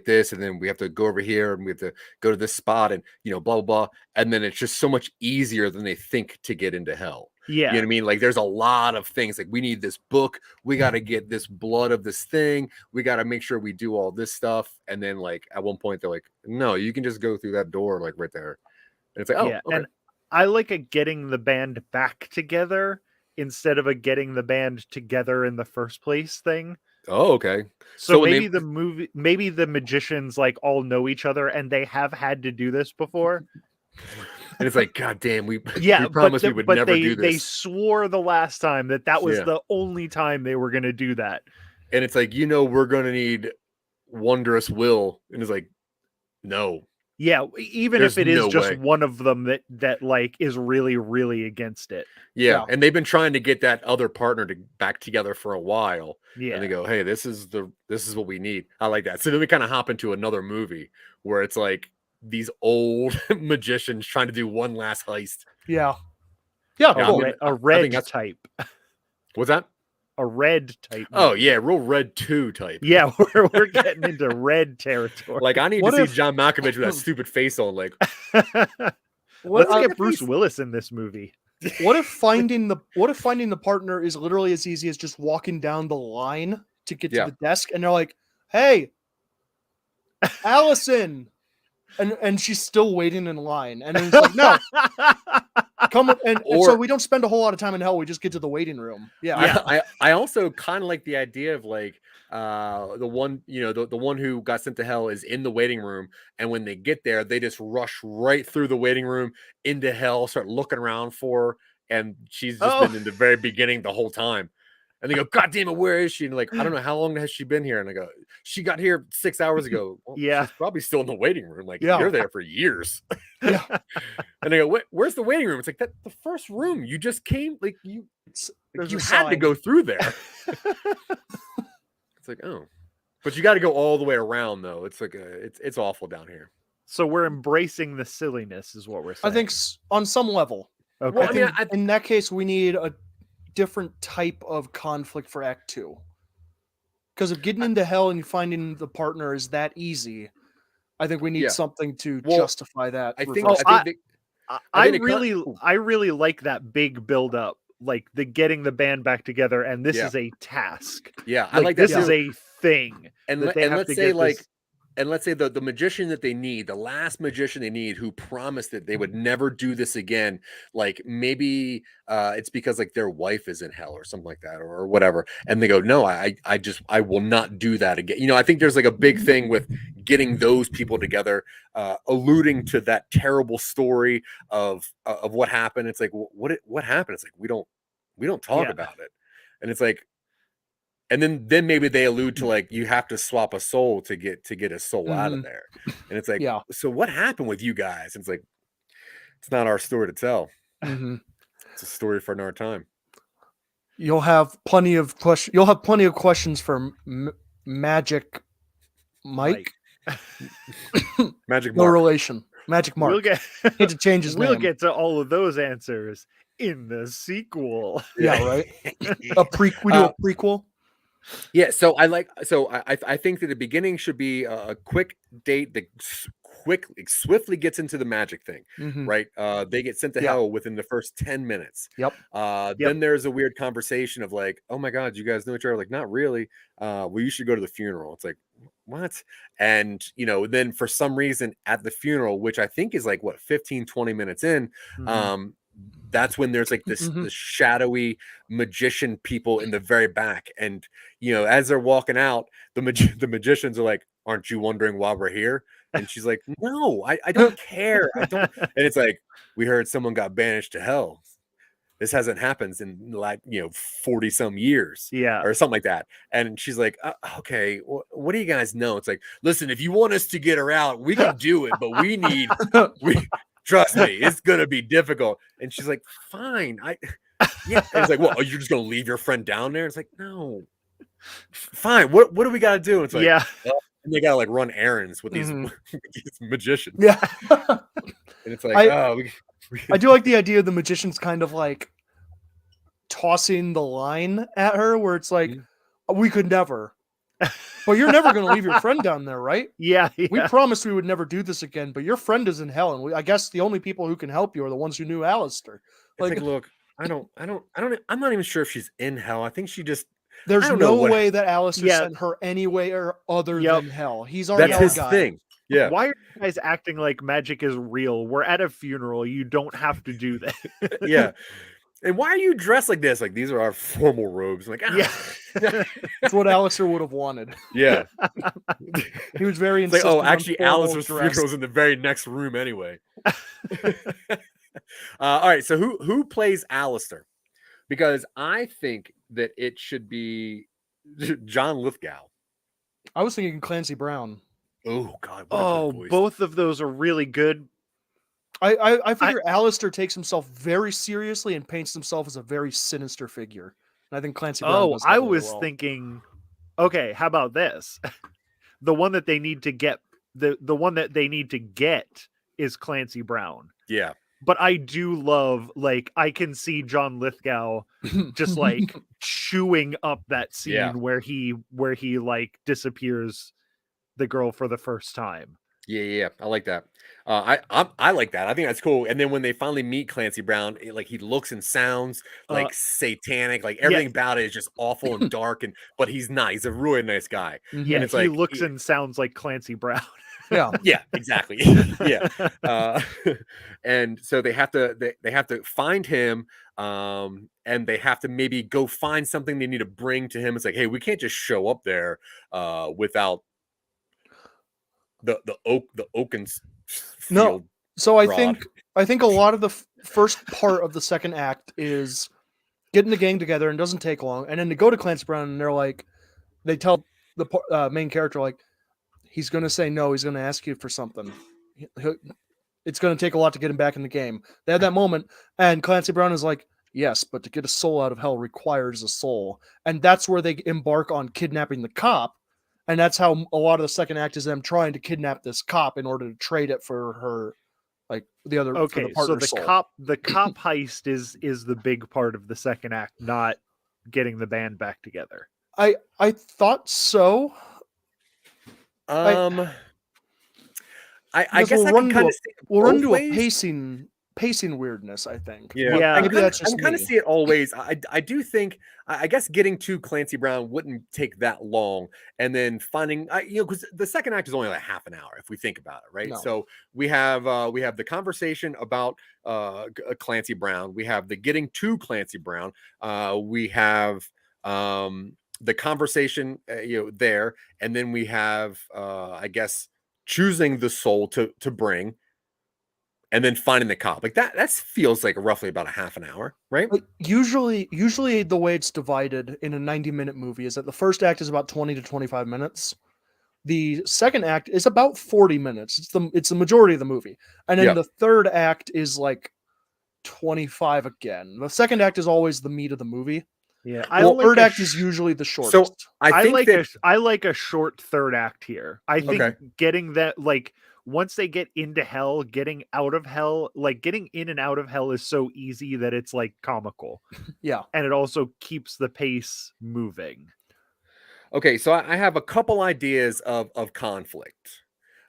then we have to go over here, and we have to go to this spot, and blah blah blah, and then it's just so much easier than they think to get into hell. Yeah, you know what I mean? Like, there's a lot of things like, we need this book, we got to get this blood of this thing, we got to make sure we do all this stuff, and then like at one point they're like, no, you can just go through that door like right there, and it's like, oh, yeah. okay. And I like a getting the band back together instead of a getting the band together in the first place thing. Oh, okay. So maybe maybe the magicians like all know each other and they have had to do this before. And it's like, God damn, we Yeah, we promised we would never do this. They swore the last time that was the only time they were going to do that. And it's like, we're going to need wondrous will. And it's like, no. Yeah, even There's if it is no just way. one of them that like is really, really against it. Yeah. And they've been trying to get that other partner back together for a while. Yeah. And they go, hey, this is what we need. I like that. So then we kind of hop into another movie where it's like these old magicians trying to do one last heist. Yeah. Yeah. Cool. A red type. What's that? A red type. Oh yeah, real Red 2 type. Yeah, we're getting into red territory. Like, I need to see John Malkovich with that stupid face on. Like, let's get Bruce Willis in this movie. What if finding the partner is literally as easy as just walking down the line to get to the desk, and they're like, "Hey, Allison," and she's still waiting in line, and it's like, "No, come," and so we don't spend a whole lot of time in hell. We just get to the waiting room. Yeah. I also kind of like the idea of like the one the one who got sent to hell is in the waiting room, and when they get there, they just rush right through the waiting room into hell, start looking around for her, and she's just been in the very beginning the whole time. And they go, God damn it, where is she? And like, I don't know, how long has she been here? And I go, she got here 6 hours ago. Well, she's probably still in the waiting room. Like, you're there for years. Yeah. And they go, where's the waiting room? It's like, that the first room. You just came, like, you had to go through there. It's like, oh. But you got to go all the way around, though. It's like, it's awful down here. So we're embracing the silliness is what we're saying. I think on some level. Okay. Well, I mean, in that case, we need a different type of conflict for Act 2. Because if getting into hell and finding the partner is that easy, I think we need something to justify that. I really like that big build up, like the getting the band back together, and this is a task. Yeah, I like that. This is a thing. And let's say like, and let's say the magician that they need, the last magician they need, who promised that they would never do this again, like maybe it's because like their wife is in hell or something like that, or whatever, and they go, no, I will not do that again. I think there's like a big thing with getting those people together, alluding to that terrible story of what happened. It's like, what happened? It's like, we don't talk about it, and it's like. And then maybe they allude to like, you have to swap a soul to get a soul out of there. And it's like, so what happened with you guys? And it's like, it's not our story to tell. Mm-hmm. It's a story for another time. You'll have plenty of questions. You'll have plenty of questions for Magic Mike. Magic Mark. No relation. Magic Mark. We'll get need to change his name. We'll get to all of those answers in the sequel. Yeah, right. We do a prequel. Yeah, so I think that the beginning should be a quick date that swiftly gets into the magic thing, right? They get sent to hell within the first 10 minutes. Yep. Then there's a weird conversation of like, oh my God, you guys know each other? Like, not really. Well, you should go to the funeral. It's like, what? And then for some reason at the funeral, which I think is like 15-20 minutes in, that's when there's like this shadowy magician people in the very back, and as they're walking out, the magicians are like, aren't you wondering why we're here? And she's like, no, I don't care. I don't. And it's like, we heard someone got banished to hell. This hasn't happened in like 40 some years, or something like that. And she's like, okay, what do you guys know? It's like, listen, if you want us to get her out, we can do it, but we trust me, it's gonna be difficult. And she's like, fine. And it's like, well, you're just gonna leave your friend down there? It's like, no, fine. What do we gotta do? And it's like, and they gotta like run errands with these magicians. Yeah. And it's like, I do like the idea of the magicians kind of like tossing the line at her where it's like, Mhm. we could never. But you're never going to leave your friend down there, right? Yeah. We promised we would never do this again, but your friend is in hell, and I guess the only people who can help you are the ones who knew Alistar. It's like, look, I'm not even sure if she's in hell. I think she just, there's I don't know no what- way that Alistar Yeah. sent her anywhere other Yep. than hell. He's our that's hell his guy. thing. Yeah. Why are you guys acting like magic is real? We're at a funeral. You don't have to do that. Yeah. And why are you dressed like this? Like, these are our formal robes. I'm like, Yeah. That's what Alistar would have wanted. yeah. He was very It's like, insistent oh, on actually, formal Alistair's dress. funeral's in the very next room anyway. All right, so who plays Alistar? Because I think that it should be John Lithgow. I was thinking Clancy Brown. Oh God! What a good Oh, voice. both of those are really good. I figure Alistar takes himself very seriously and paints himself as a very sinister figure. And I think Clancy Brown Oh, does that I really was well. thinking, okay, how about this? The one that they need to get, the one that they need to get is Clancy Brown. Yeah. But I do love, like, I can see John Lithgow just like chewing up that scene Yeah. where he like disappears the girl for the first time. Yeah. I like that. I like that. I think that's cool. And then when they finally meet Clancy Brown, like he looks and sounds like satanic. Like everything about it is just awful and dark. But he's not. He's a really nice guy. Yeah, and it's he like, looks and sounds like Clancy Brown. Yeah. Yeah, exactly. Yeah. And so they have to find him, and they have to maybe go find something they need to bring to him. It's like, hey, we can't just show up there without the Oaken's field. So I rod. think a lot of the first part of the second act is getting the gang together, and doesn't take long. And then they go to Clancy Brown, and they're like, they tell the main character, like, he's going to say no. He's going to ask you for something. It's going to take a lot to get him back in the game. They had that moment, and Clancy Brown is like, yes, but to get a soul out of hell requires a soul. And that's where they embark on kidnapping the cop. And that's how a lot of the second act is them trying to kidnap this cop in order to trade it for her, like the other. Okay, for the so partner's the soul. cop heist is the big part of the second act, not getting the band back together. I thought so. I Because guess I can kind of we'll run into a pacing weirdness, I think. Yeah, Yeah. I Maybe can that's just kind of me. see it all ways. I do think, I guess getting to Clancy Brown wouldn't take that long, and then finding, because the second act is only like half an hour if we think about it, right? No. So we have the conversation about Clancy Brown, we have the getting to Clancy Brown, we have the conversation there, and then we have I guess choosing the soul to bring, and then finding the cop. Like that feels like roughly about a half an hour, right? But usually the way it's divided in a 90-minute movie is that the first act is about 20 to 25 minutes. The second act is about 40 minutes. It's the majority of the movie. And then the third act is like 25 again. The second act is always the meat of the movie. Yeah, The third act is usually the shortest. So I think I like a short third act here. I think Okay. getting that, like, once they get into hell, getting out of hell, like getting in and out of hell is so easy that it's like comical. Yeah. And it also keeps the pace moving. Okay, so I have a couple ideas of conflict.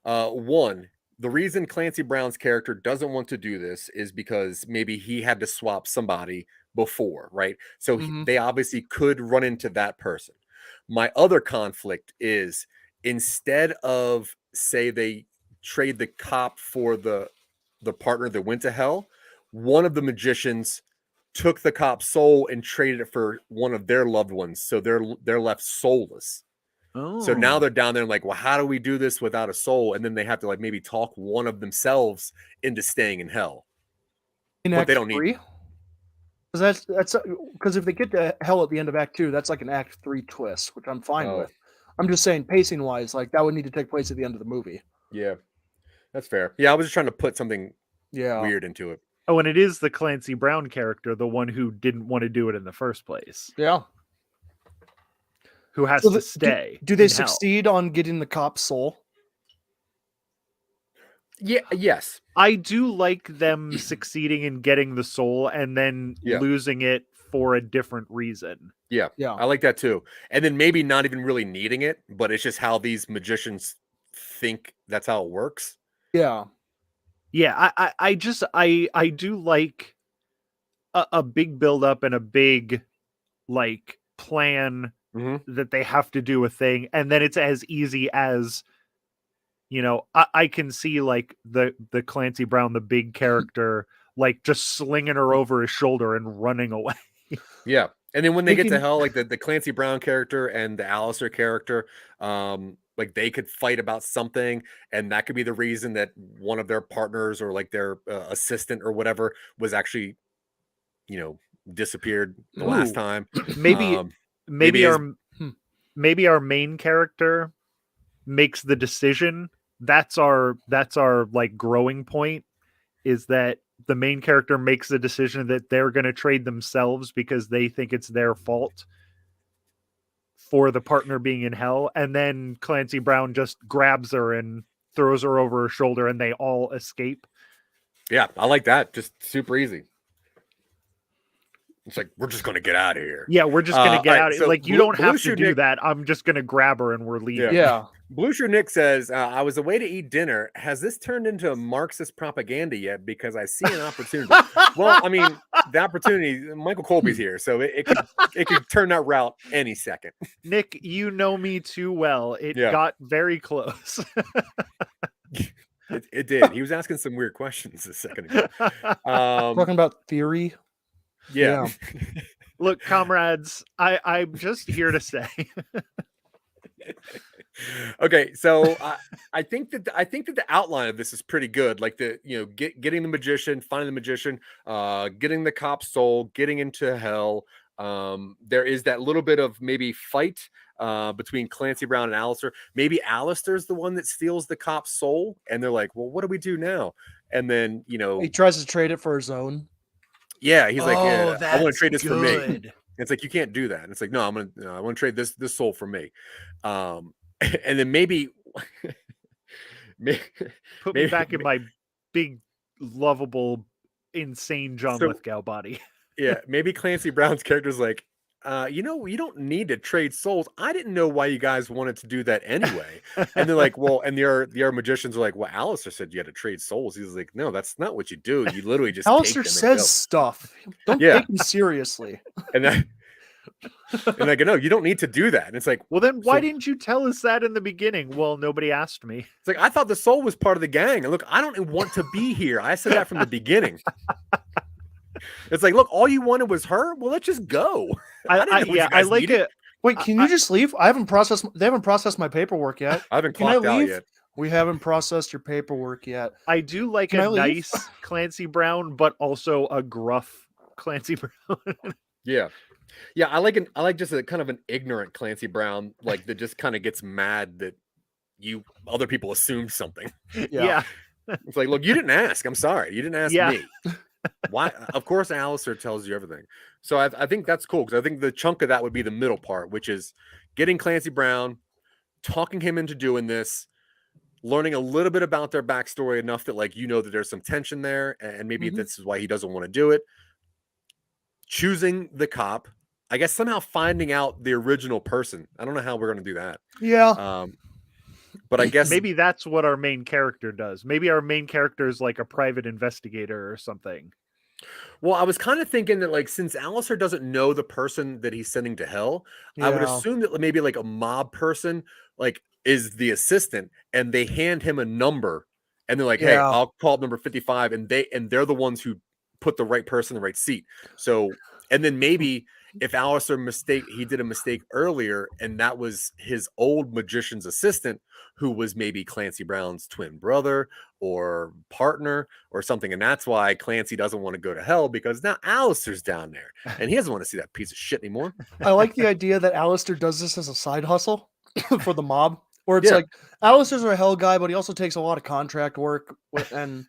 One, the reason Clancy Brown's character doesn't want to do this is because maybe he had to swap somebody before, right? So they obviously could run into that person. My other conflict is, instead of, say, they trade the cop for the partner that went to hell, one of the magicians took the cop's soul and traded it for one of their loved ones, so they're left soulless. So now they're down there and like, well, how do we do this without a soul? And then they have to like maybe talk one of themselves into staying in hell. In But Act they don't need 3? Because because if they get to hell at the end of Act 2, that's like an Act 3 twist, which I'm fine with. I'm just saying, pacing wise, like that would need to take place at the end of the movie. Yeah, that's fair. Yeah, I was just trying to put something weird into it. Oh, and it is the Clancy Brown character, the one who didn't want to do it in the first place, Yeah. who has to stay. Do they in hell. succeed on getting the cop's soul? Yes. I do like them succeeding in getting the soul and then losing it for a different reason. Yeah. I like that too. And then maybe not even really needing it, but it's just how these magicians think that's how it works. Yeah. I do like a big build up and a big like plan that they have to do a thing, and then it's as easy as, you know, I can see like the Clancy Brown, the big character, like just slinging her over his shoulder and running away. Yeah. And then when they get to hell, like the Clancy Brown character and the Alistar character, like they could fight about something, and that could be the reason that one of their partners or like their assistant or whatever was actually, you know, disappeared the last time. Maybe our main character makes the decision. That's our like growing point, is that the main character makes the decision that they're going to trade themselves because they think it's their fault for the partner being in hell, and then Clancy Brown just grabs her and throws her over her shoulder and they all escape. Yeah, I like that. Just super easy. It's like, we're just going to get out of here. Yeah, we're just going to get out. So like, you don't have to do that. I'm just going to grab her and we're leaving. Yeah. Blue Shoe Nick says, I was away to eat dinner. Has this turned into Marxist propaganda yet? Because I see an opportunity. Well, I mean, the opportunity, Michael Colby's here, so it could turn that route any second. Nick, you know me too well. It got very close. It did. He was asking some weird questions a second ago. Talking about theory. Yeah. Look, comrades, I'm just here to say. Okay, so I think that the outline of this is pretty good. Like getting the magician, finding the magician, getting the cop's soul, getting into hell. There is that little bit of maybe fight between Clancy Brown and Alistar. Maybe Alistar's the one that steals the cop's soul, and they're like, "Well, what do we do now?" And then he tries to trade it for his own. Yeah, he's like, "Yeah, I want to trade this good. for me." It's like, you can't do that. And it's like, no, I want to trade this soul for me. And then maybe put me back in my big, lovable, insane John Lithgow body. Yeah, maybe Clancy Brown's character's like, you don't need to trade souls. I didn't know why you guys wanted to do that anyway. And they're like, well, and the other magicians are like, well, Alistar said you had to trade souls. He's like, no, that's not what you do. You literally just Alistar says stuff. Don't take him seriously. And like, no, you don't need to do that. And it's like, well, then why didn't you tell us that in the beginning? Well, nobody asked me. It's like, I thought the soul was part of the gang. And look, I don't want to be here. I said that from the beginning. It's like, look, all you wanted was her. Well, let's just go. I like it. Wait, can you just leave? They haven't processed my paperwork yet. I haven't clocked out yet. We haven't processed your paperwork yet. I do like a nice Clancy Brown, but also a gruff Clancy Brown. Yeah. I like just a kind of an ignorant Clancy Brown, like that just kind of gets mad that other people assumed something. Yeah. It's like, look, you didn't ask. I'm sorry. You didn't ask me. Why? Of course, Alistar tells you everything. So I think that's cool, because I think the chunk of that would be the middle part, which is getting Clancy Brown, talking him into doing this, learning a little bit about their backstory enough that that there's some tension there, and maybe this is why he doesn't want to do it. Choosing the cop, I guess somehow finding out the original person. I don't know how we're going to do that. Yeah. But I guess maybe that's what our main character does. Maybe our main character is like a private investigator or something. Well, I was kind of thinking that, since Alistar doesn't know the person that he's sending to hell, I would assume that maybe a mob person is the assistant, and they hand him a number, and they're like, "Hey, I'll call up number 55," and they're the ones who put the right person in the right seat. So, and then maybe if Alistar he did a mistake earlier, and that was his old magician's assistant, who was maybe Clancy Brown's twin brother or partner or something. And that's why Clancy doesn't want to go to hell, because now Alistar's down there and he doesn't want to see that piece of shit anymore. I like the idea that Alistar does this as a side hustle for the mob, where it's like Alistar's a hell guy, but he also takes a lot of contract work, and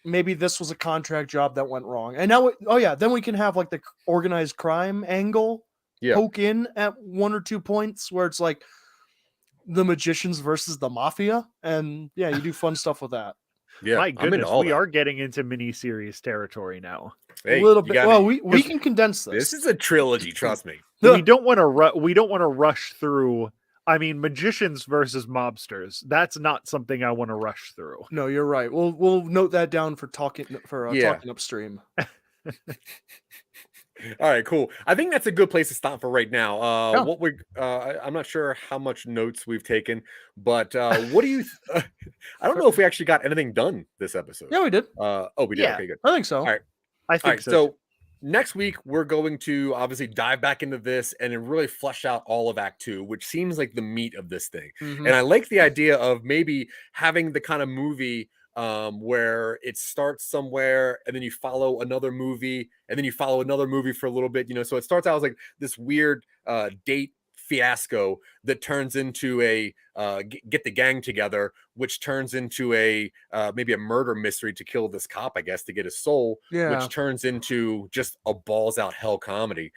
maybe this was a contract job that went wrong. And now, then we can have the organized crime angle poke in at 1 or 2 points where it's like the magicians versus the mafia. And you do fun stuff with that. Yeah, My I'm into goodness, all we that. are getting into mini-series territory now. Hey, a little you bit. got Well, me. we can condense this. This is a trilogy, trust me. We don't want to rush through. I mean, magicians versus mobsters. That's not something I want to rush through. No, you're right. We'll note that down for talking Yeah. talking upstream. All right, cool. I think that's a good place to stop for right now. Yeah. What we I'm not sure how much notes we've taken, but what do you I don't know if we actually got anything done this episode. Yeah, we did. Oh, we did. Yeah. Okay, good. I think so. All right. I All think right, so. so next week we're going to obviously dive back into this and then really flesh out all of Act 2, which seems like the meat of this thing. Mhm. And I like the idea of maybe having the kind of movie where it starts somewhere and then you follow another movie and then you follow another movie for a little bit, so it starts out as like this weird date fiasco that turns into a get the gang together, which turns into a maybe a murder mystery to kill this cop, I guess, to get his soul, Yeah. which turns into just a balls out hell comedy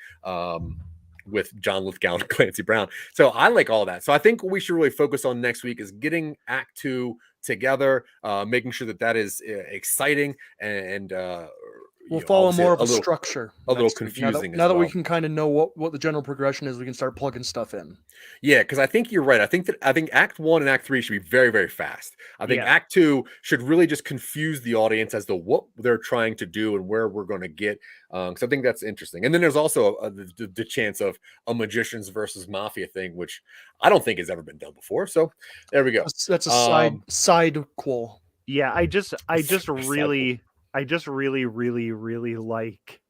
with John Lithgow and Clancy Brown. So I like all that. So I think what we should really focus on next week is getting Act 2 together, making sure that is exciting and we'll follow more of a little structure. a little next week. confusing Now that we well. can kind of know what the general progression is, we can start plugging stuff in. Yeah, because I think you're right. I think Act 1 and Act 3 should be very, very fast. I think Yeah. Act 2 should really just confuse the audience as to what they're trying to do and where we're going to get. Because I think that's interesting. And then there's also the chance of a magicians versus mafia thing, which I don't think has ever been done before. So there we go. That's a side qual. Yeah, I just Cycle. really like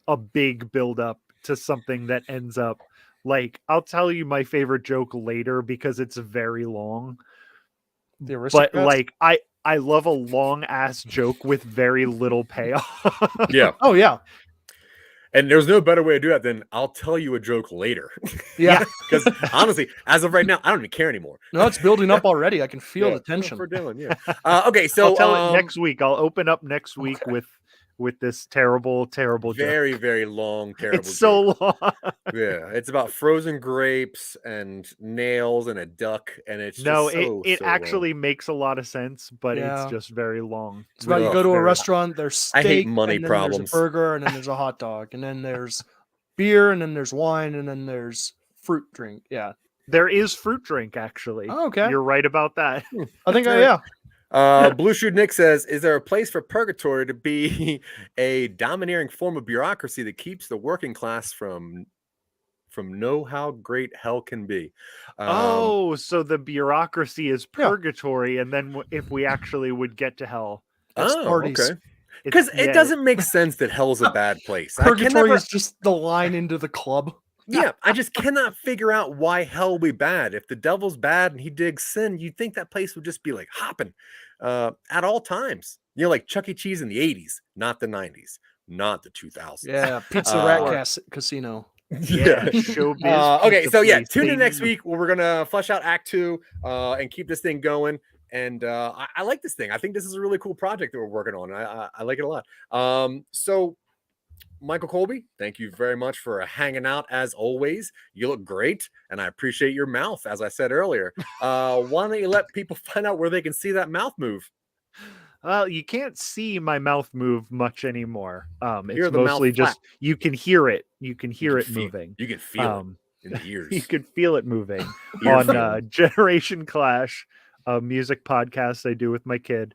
a big build up to something that ends up like, I'll tell you my favorite joke later because it's very long. The But aristocrats? like I love a long ass joke with very little payoff. Yeah. Oh yeah. And there's no better way to do that than I'll tell you a joke later. Yeah. Because honestly, as of right now, I don't even care anymore. No, it's building up already. I can feel Yeah, the tension. for Dylan. Yeah. Okay, so I'll tell it next week. I'll open up next week with this terrible joke. very, very long, terrible. It's so joke. long. Yeah, it's about frozen grapes and nails and a duck, and it's just it so actually makes a lot of sense, but Yeah. it's just very long. It's about you Ugh, go to a very- restaurant, there's steak, I hate money and then problems. there's a burger, and then there's a hot dog, and then there's beer, and then there's wine, and then there's fruit drink. Yeah. There is fruit drink, actually. Oh, okay. You're right about that. I think Yeah. yeah. Blue Shoe Nick says, "Is there a place for purgatory to be a domineering form of bureaucracy that keeps the working class from know how great hell can be?" So the bureaucracy is Yeah. purgatory, and then if we actually would get to hell, It's parties. okay. Because it doesn't make sense that hell's a bad place. Purgatory is just the line into the club. Yeah, I just cannot figure out why hell would be bad. If the devil's bad and he digs sin, you'd think that place would just be like hopping at all times. Like Chuck E. Cheese in the 80s, not the 90s, not the 2000s. Yeah, Pizza Rat Casino. Yeah, showbiz. Okay, pizza so yeah, place, tune in they next knew. week where we're gonna flesh out Act 2 and keep this thing going. And I like this thing. I think this is a really cool project that we're working on. I like it a lot. So Michael Colby, thank you very much for hanging out as always. You look great, and I appreciate your mouth, as I said earlier. Why don't you let people find out where they can see that mouth move? Well, you can't see my mouth move much anymore. Hear It's the mouth mostly just flap. you can hear it. You can hear it feel- moving. You can feel it in the ears. You can feel it moving Ear on feeling. Generation Clash, a music podcast I do with my kid.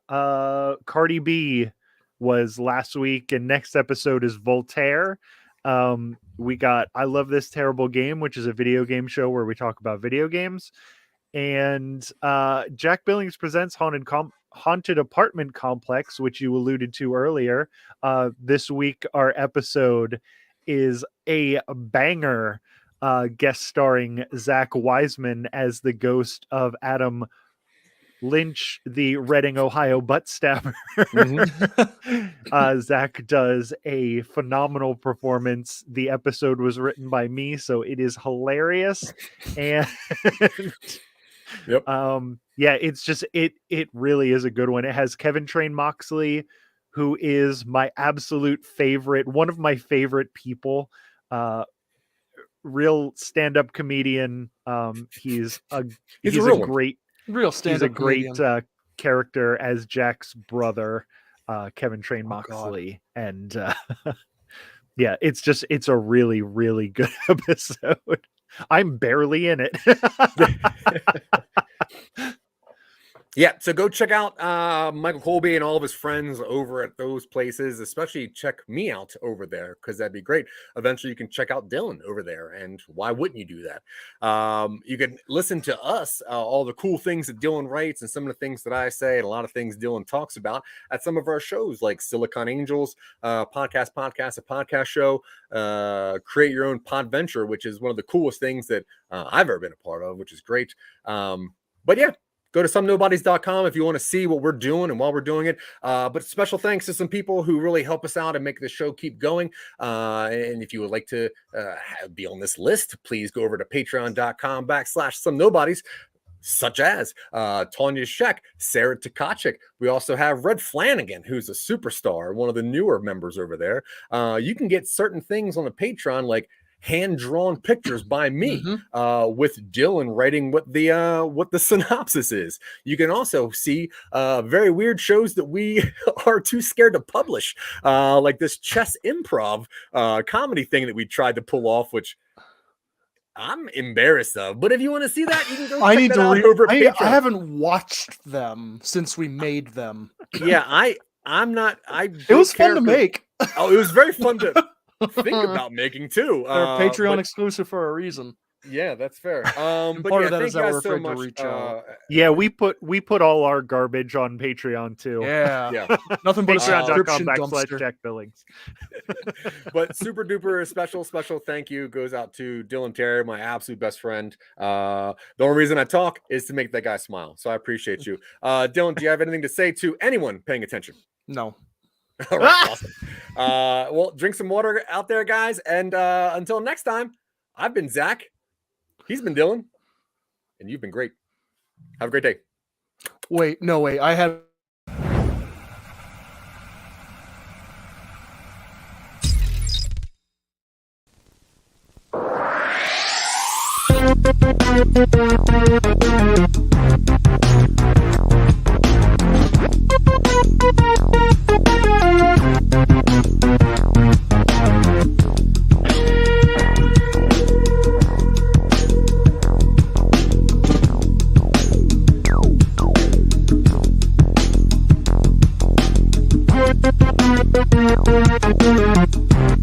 Cardi B was last week, and next episode is Voltaire. We got I Love This Terrible Game, which is a video game show where we talk about video games. And Jack Billings presents Haunted Apartment Complex, which you alluded to earlier. This week, our episode is a banger, guest starring Zach Wiseman as the ghost of Adam Lynch, the Reading, Ohio butt stabber. Zach does a phenomenal performance. The episode was written by me, so it is hilarious. And Yep. It's just it really is a good one. It has Kevin Train Moxley, who is my absolute favorite, one of my favorite people. Real stand-up comedian. He's a real one. great Real he's stand-up a great comedian. character as Jack's brother, Kevin Train God. Moxley, and yeah, it's a really, really good episode. I'm barely in it. Yeah, so go check out Michael Colby and all of his friends over at those places. Especially check me out over there, because that'd be great. Eventually, you can check out Dylan over there, and why wouldn't you do that? You can listen to us, all the cool things that Dylan writes, and some of the things that I say, and a lot of things Dylan talks about at some of our shows, like Silicon Angels, a podcast show, Create Your Own Podventure, which is one of the coolest things that I've ever been a part of, which is great. But yeah. Go to somenobodies.com if you want to see what we're doing and while we're doing it. But special thanks to some people who really help us out and make the show keep going. And if you would like to be on this list, please go over to patreon.com/somenobodies, such as Tanya Sheck, Sarah Tkachik. We also have Red Flanagan, who's a superstar, one of the newer members over there. You can get certain things on the Patreon, like hand-drawn pictures by me, with Dylan writing what the synopsis is. You can also see very weird shows that we are too scared to publish, like this chess improv comedy thing that we tried to pull off, which I'm embarrassed of. But if you want to see that, you can go check that out over at Patreon. I haven't watched them since we made them. Yeah, I'm not. It was fun to make. Oh, it was very fun to think about making too. They're Patreon exclusive for a reason. Yeah, that's fair. But part yeah, of that thank is you that guys we're so afraid much. to reach out. Yeah, we put all our garbage on Patreon too. Yeah, Yeah. Nothing but a subscription Patreon.com/Jack dumpster. Billings. But super duper special thank you goes out to Dylan Terry, my absolute best friend. The only reason I talk is to make that guy smile, so I appreciate you. Dylan, do you have anything to say to anyone paying attention? No. All right, awesome. Well, drink some water out there, guys, and until next time, I've been Zach, he's been Dylan, and you've been great. Have a great day. Wait, I had Thank you.